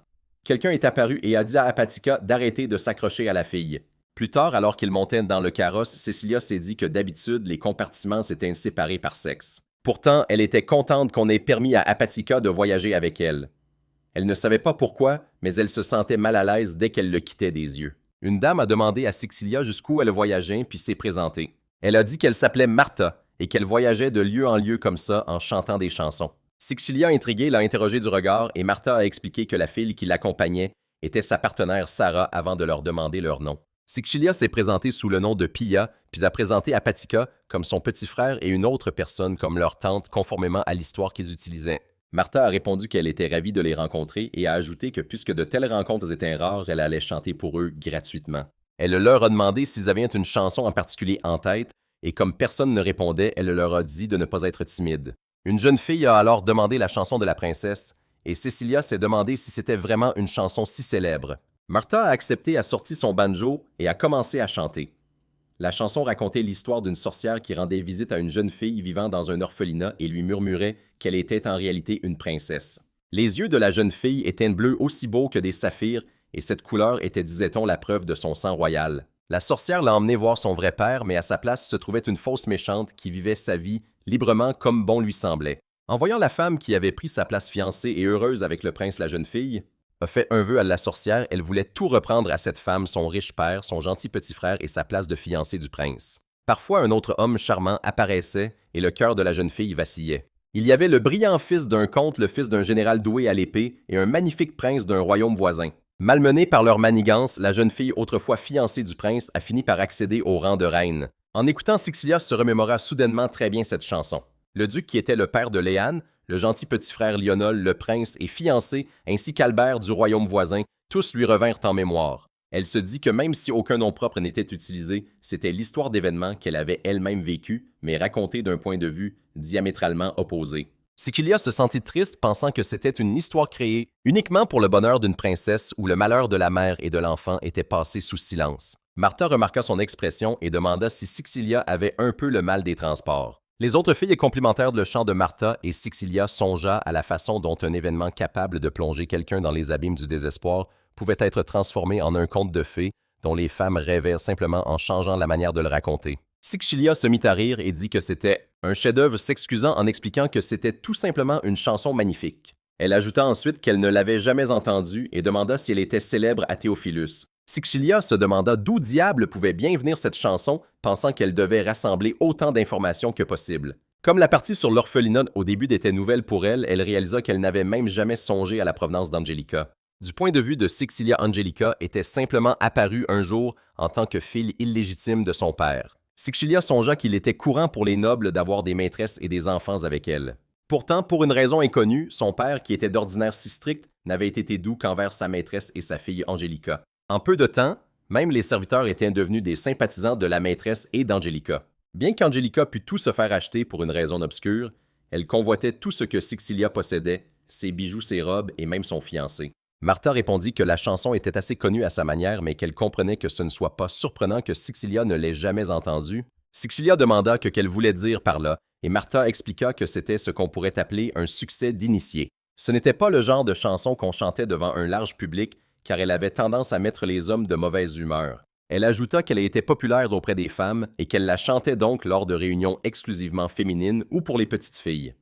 S1: Quelqu'un est apparu et a dit à Apatica d'arrêter de s'accrocher à la fille. Plus tard, alors qu'ils montaient dans le carrosse, Cecilia s'est dit que d'habitude, les compartiments s'étaient séparés par sexe. Pourtant, elle était contente qu'on ait permis à Apatica de voyager avec elle. Elle ne savait pas pourquoi, mais elle se sentait mal à l'aise dès qu'elle le quittait des yeux. Une dame a demandé à Sixilia jusqu'où elle voyageait puis s'est présentée. Elle a dit qu'elle s'appelait Martha et qu'elle voyageait de lieu en lieu comme ça en chantant des chansons. Sixilia, intriguée, l'a interrogée du regard et Martha a expliqué que la fille qui l'accompagnait était sa partenaire Sarah avant de leur demander leur nom. Sixilia s'est présentée sous le nom de Pia, puis a présenté Apatica comme son petit frère et une autre personne comme leur tante, conformément à l'histoire qu'ils utilisaient. Martha a répondu qu'elle était ravie de les rencontrer et a ajouté que puisque de telles rencontres étaient rares, elle allait chanter pour eux gratuitement. Elle leur a demandé s'ils avaient une chanson en particulier en tête, et comme personne ne répondait, elle leur a dit de ne pas être timide. Une jeune fille a alors demandé la chanson de la princesse, et Cecilia s'est demandé si c'était vraiment une chanson si célèbre. Martha a accepté, a sorti son banjo et a commencé à chanter. La chanson racontait l'histoire d'une sorcière qui rendait visite à une jeune fille vivant dans un orphelinat et lui murmurait qu'elle était en réalité une princesse. Les yeux de la jeune fille étaient bleus aussi beaux que des saphirs, et cette couleur était, disait-on, la preuve de son sang royal. La sorcière l'a emmené voir son vrai père, mais à sa place se trouvait une fausse méchante qui vivait sa vie librement comme bon lui semblait. En voyant la femme qui avait pris sa place fiancée et heureuse avec le prince, la jeune fille a fait un vœu à la sorcière, elle voulait tout reprendre à cette femme, son riche père, son gentil petit frère et sa place de fiancée du prince. Parfois, un autre homme charmant apparaissait et le cœur de la jeune fille vacillait. Il y avait le brillant fils d'un comte, le fils d'un général doué à l'épée et un magnifique prince d'un royaume voisin. Malmenée par leur manigance, la jeune fille, autrefois fiancée du prince, a fini par accéder au rang de reine. En écoutant, Sixilia se remémora soudainement très bien cette chanson. Le duc qui était le père de Léane, le gentil petit frère Lionel, le prince et fiancé, ainsi qu'Albert du royaume voisin, tous lui revinrent en mémoire. Elle se dit que même si aucun nom propre n'était utilisé, c'était l'histoire d'événements qu'elle avait elle-même vécue, mais racontée d'un point de vue diamétralement opposé. Sixilia se sentit triste, pensant que c'était une histoire créée uniquement pour le bonheur d'une princesse où le malheur de la mère et de l'enfant était passé sous silence. Martha remarqua son expression et demanda si Sixilia avait un peu le mal des transports. Les autres filles complimentèrent le chant de Martha et Sixilia songea à la façon dont un événement capable de plonger quelqu'un dans les abîmes du désespoir pouvait être transformé en un conte de fées dont les femmes rêvèrent simplement en changeant la manière de le raconter. Sixilia se mit à rire et dit que c'était un chef-d'œuvre, s'excusant en expliquant que c'était tout simplement une chanson magnifique. Elle ajouta ensuite qu'elle ne l'avait jamais entendue et demanda si elle était célèbre à Théophilus. Sixilia se demanda d'où diable pouvait bien venir cette chanson, pensant qu'elle devait rassembler autant d'informations que possible. Comme la partie sur l'orphelinat au début était nouvelle pour elle, elle réalisa qu'elle n'avait même jamais songé à la provenance d'Angelica. Du point de vue de Sixilia, Angelica était simplement apparue un jour en tant que fille illégitime de son père. Sixilia songea qu'il était courant pour les nobles d'avoir des maîtresses et des enfants avec elle. Pourtant, pour une raison inconnue, son père, qui était d'ordinaire si strict, n'avait été doux qu'envers sa maîtresse et sa fille Angelica. En peu de temps, Même les serviteurs étaient devenus des sympathisants de la maîtresse et d'Angelica. Bien qu'Angelica pût tout se faire acheter pour une raison obscure, elle convoitait tout ce que Sixilia possédait, ses bijoux, ses robes et même son fiancé. Martha répondit que la chanson était assez connue à sa manière, mais qu'elle comprenait que ce ne soit pas surprenant que Sixilia ne l'ait jamais entendue. Sixilia demanda qu'elle voulait dire par là, et Martha expliqua que c'était ce qu'on pourrait appeler un succès d'initié. Ce n'était pas le genre de chanson qu'on chantait devant un large public, car elle avait tendance à mettre les hommes de mauvaise humeur. Elle ajouta qu'elle était populaire auprès des femmes et qu'elle la chantait donc lors de réunions exclusivement féminines ou pour les petites filles.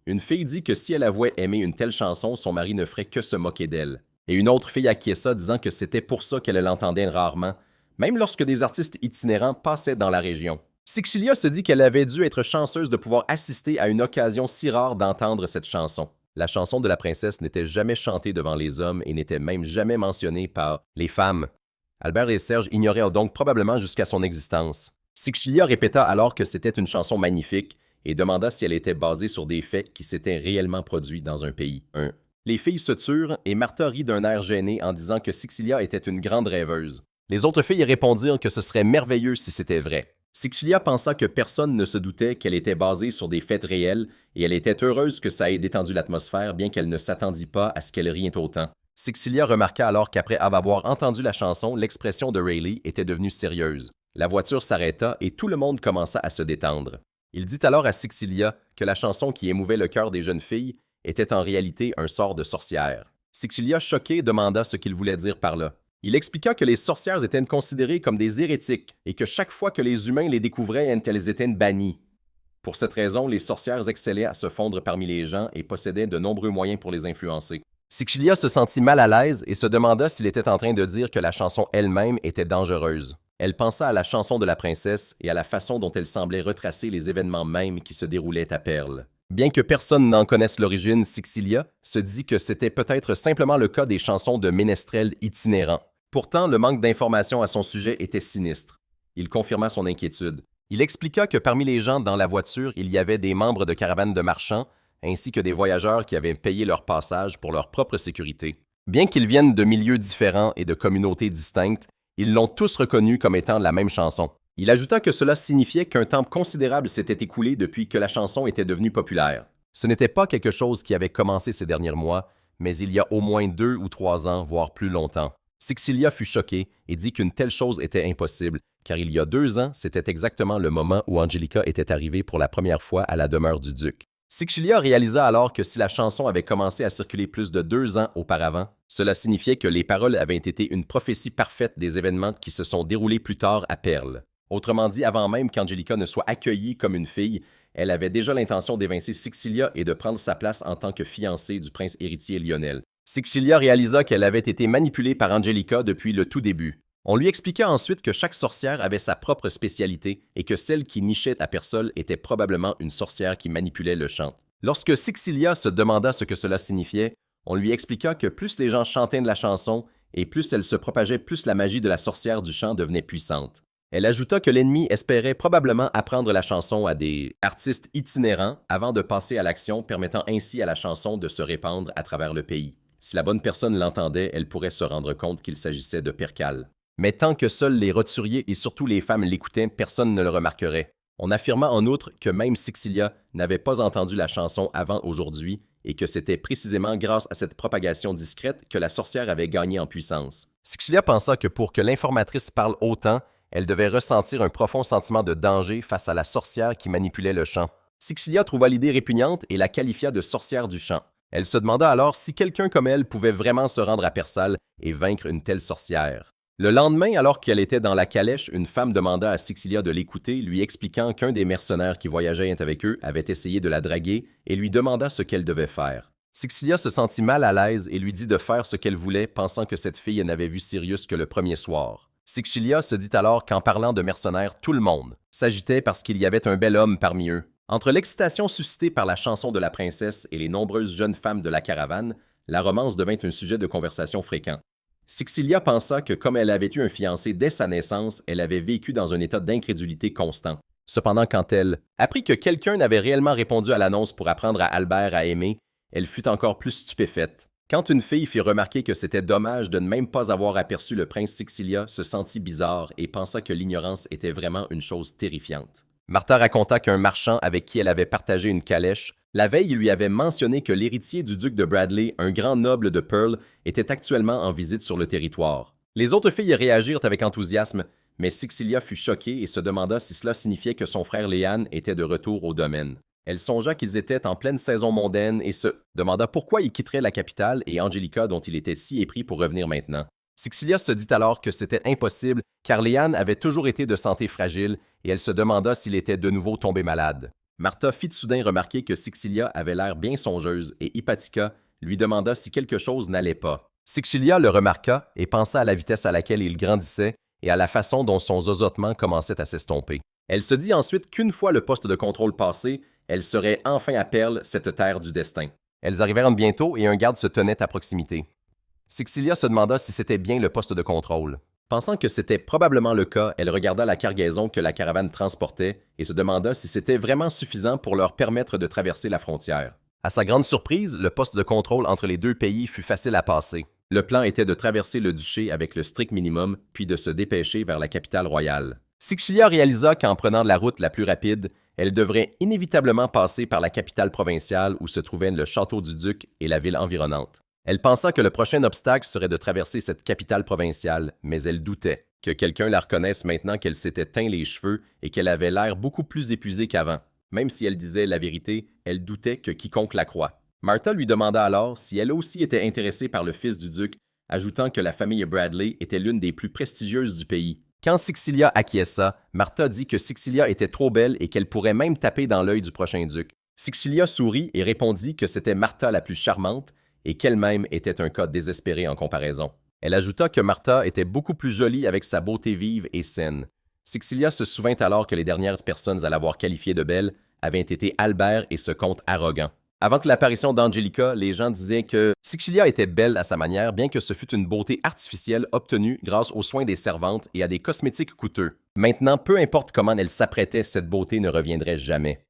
S1: Une fille dit que si elle avouait aimer une telle chanson, son mari ne ferait que se moquer d'elle. Et une autre fille acquiesça disant que c'était pour ça qu'elle l'entendait rarement, même lorsque des artistes itinérants passaient dans la région. Sixilia se dit qu'elle avait dû être chanceuse de pouvoir assister à une occasion si rare d'entendre cette chanson. La chanson de la princesse n'était jamais chantée devant les hommes et n'était même jamais mentionnée par les femmes. Albert et Serge ignoraient donc probablement jusqu'à son existence. Sixilia répéta alors que c'était une chanson magnifique et demanda si elle était basée sur des faits qui s'étaient réellement produits dans un pays. Les filles se turent et Martha rit d'un air gêné en disant que Sixilia était une grande rêveuse. Les autres filles répondirent que ce serait merveilleux si c'était vrai. Sixilia pensa que personne ne se doutait qu'elle était basée sur des faits réels et elle était heureuse que ça ait détendu l'atmosphère bien qu'elle ne s'attendît pas à ce qu'elle rît autant. Sixilia remarqua alors qu'après avoir entendu la chanson, l'expression de Rayleigh était devenue sérieuse. La voiture s'arrêta et tout le monde commença à se détendre. Il dit alors à Sixilia que la chanson qui émouvait le cœur des jeunes filles était en réalité un sort de sorcière. Sixilia, choquée, demanda ce qu'il voulait dire par là. Il expliqua que les sorcières étaient considérées comme des hérétiques et que chaque fois que les humains les découvraient, elles étaient bannies. Pour cette raison, les sorcières excellaient à se fondre parmi les gens et possédaient de nombreux moyens pour les influencer. Sixilia se sentit mal à l'aise et se demanda s'il était en train de dire que la chanson elle-même était dangereuse. Elle pensa à la chanson de la princesse et à la façon dont elle semblait retracer les événements mêmes qui se déroulaient à Perle. Bien que personne n'en connaisse l'origine, Sixilia se dit que c'était peut-être simplement le cas des chansons de ménestrels itinérants. Pourtant, le manque d'informations à son sujet était sinistre. Il confirma son inquiétude. Il expliqua que parmi les gens dans la voiture, il y avait des membres de caravanes de marchands, ainsi que des voyageurs qui avaient payé leur passage pour leur propre sécurité. Bien qu'ils viennent de milieux différents et de communautés distinctes, ils l'ont tous reconnu comme étant la même chanson. Il ajouta que cela signifiait qu'un temps considérable s'était écoulé depuis que la chanson était devenue populaire. Ce n'était pas quelque chose qui avait commencé ces derniers mois, mais il y a au moins 2 ou 3 ans, voire plus longtemps. Sixilia fut choquée et dit qu'une telle chose était impossible, car il y a 2 ans, c'était exactement le moment où Angelica était arrivée pour la première fois à la demeure du duc. Sixilia réalisa alors que si la chanson avait commencé à circuler plus de 2 ans auparavant, cela signifiait que les paroles avaient été une prophétie parfaite des événements qui se sont déroulés plus tard à Perle. Autrement dit, avant même qu'Angelica ne soit accueillie comme une fille, elle avait déjà l'intention d'évincer Sixilia et de prendre sa place en tant que fiancée du prince héritier Lionel. Sixilia réalisa qu'elle avait été manipulée par Angelica depuis le tout début. On lui expliqua ensuite que chaque sorcière avait sa propre spécialité et que celle qui nichait à Persol était probablement une sorcière qui manipulait le chant. Lorsque Sixilia se demanda ce que cela signifiait, on lui expliqua que plus les gens chantaient de la chanson et plus elle se propageait, plus la magie de la sorcière du chant devenait puissante. Elle ajouta que l'ennemi espérait probablement apprendre la chanson à des artistes itinérants avant de passer à l'action, permettant ainsi à la chanson de se répandre à travers le pays. Si la bonne personne l'entendait, elle pourrait se rendre compte qu'il s'agissait de Percale. Mais tant que seuls les roturiers et surtout les femmes l'écoutaient, personne ne le remarquerait. On affirma en outre que même Sixilia n'avait pas entendu la chanson avant aujourd'hui et que c'était précisément grâce à cette propagation discrète que la sorcière avait gagné en puissance. Sixilia pensa que pour que l'informatrice parle autant, elle devait ressentir un profond sentiment de danger face à la sorcière qui manipulait le chant. Sixilia trouva l'idée répugnante et la qualifia de sorcière du chant. Elle se demanda alors si quelqu'un comme elle pouvait vraiment se rendre à Persal et vaincre une telle sorcière. Le lendemain, alors qu'elle était dans la calèche, une femme demanda à Sixilia de l'écouter, lui expliquant qu'un des mercenaires qui voyageait avec eux avait essayé de la draguer et lui demanda ce qu'elle devait faire. Sixilia se sentit mal à l'aise et lui dit de faire ce qu'elle voulait, pensant que cette fille n'avait vu Sirius que le premier soir. Sixilia se dit alors qu'en parlant de mercenaires, tout le monde s'agitait parce qu'il y avait un bel homme parmi eux. Entre l'excitation suscitée par la chanson de la princesse et les nombreuses jeunes femmes de la caravane, la romance devint un sujet de conversation fréquent. Sixilia pensa que comme elle avait eu un fiancé dès sa naissance, elle avait vécu dans un état d'incrédulité constant. Cependant, quand elle apprit que quelqu'un n'avait réellement répondu à l'annonce pour apprendre à Albert à aimer, elle fut encore plus stupéfaite. Quand une fille fit remarquer que c'était dommage de ne même pas avoir aperçu le prince Sixilia se sentit bizarre et pensa que l'ignorance était vraiment une chose terrifiante. Martha raconta qu'un marchand avec qui elle avait partagé une calèche, la veille lui avait mentionné que l'héritier du duc de Bradley, un grand noble de Pearl, était actuellement en visite sur le territoire. Les autres filles réagirent avec enthousiasme, mais Sixilia fut choquée et se demanda si cela signifiait que son frère Léane était de retour au domaine. Elle songea qu'ils étaient en pleine saison mondaine et se demanda pourquoi il quitterait la capitale et Angelica dont il était si épris pour revenir maintenant. Sixilia se dit alors que c'était impossible car Léane avait toujours été de santé fragile et elle se demanda s'il était de nouveau tombé malade. Martha fit soudain remarquer que Sixilia avait l'air bien songeuse et Hypatica lui demanda si quelque chose n'allait pas. Sixilia le remarqua et pensa à la vitesse à laquelle il grandissait et à la façon dont son zozotement commençait à s'estomper. Elle se dit ensuite qu'une fois le poste de contrôle passé, elle serait enfin à Perle, cette terre du destin. Elles arrivèrent bientôt et un garde se tenait à proximité. Sixilia se demanda si c'était bien le poste de contrôle. Pensant que c'était probablement le cas, elle regarda la cargaison que la caravane transportait et se demanda si c'était vraiment suffisant pour leur permettre de traverser la frontière. À sa grande surprise, le poste de contrôle entre les deux pays fut facile à passer. Le plan était de traverser le duché avec le strict minimum, puis de se dépêcher vers la capitale royale. Sixilia réalisa qu'en prenant la route la plus rapide, elle devrait inévitablement passer par la capitale provinciale où se trouvaient le château du duc et la ville environnante. Elle pensa que le prochain obstacle serait de traverser cette capitale provinciale, mais elle doutait que quelqu'un la reconnaisse maintenant qu'elle s'était teint les cheveux et qu'elle avait l'air beaucoup plus épuisée qu'avant. Même si elle disait la vérité, elle doutait que quiconque la croie. Martha lui demanda alors si elle aussi était intéressée par le fils du duc, ajoutant que la famille Bradley était l'une des plus prestigieuses du pays. Quand Sixilia acquiesça, Martha dit que Sixilia était trop belle et qu'elle pourrait même taper dans l'œil du prochain duc. Sixilia sourit et répondit que c'était Martha la plus charmante et qu'elle-même était un cas désespéré en comparaison. Elle ajouta que Martha était beaucoup plus jolie avec sa beauté vive et saine. Sixilia se souvint alors que les dernières personnes à l'avoir qualifiée de belle avaient été Albert et ce comte arrogant. Avant que l'apparition d'Angelica, les gens disaient que Sixilia était belle à sa manière, bien que ce fût une beauté artificielle obtenue grâce aux soins des servantes et à des cosmétiques coûteux. Maintenant, peu importe comment elle s'apprêtait, cette beauté ne reviendrait jamais.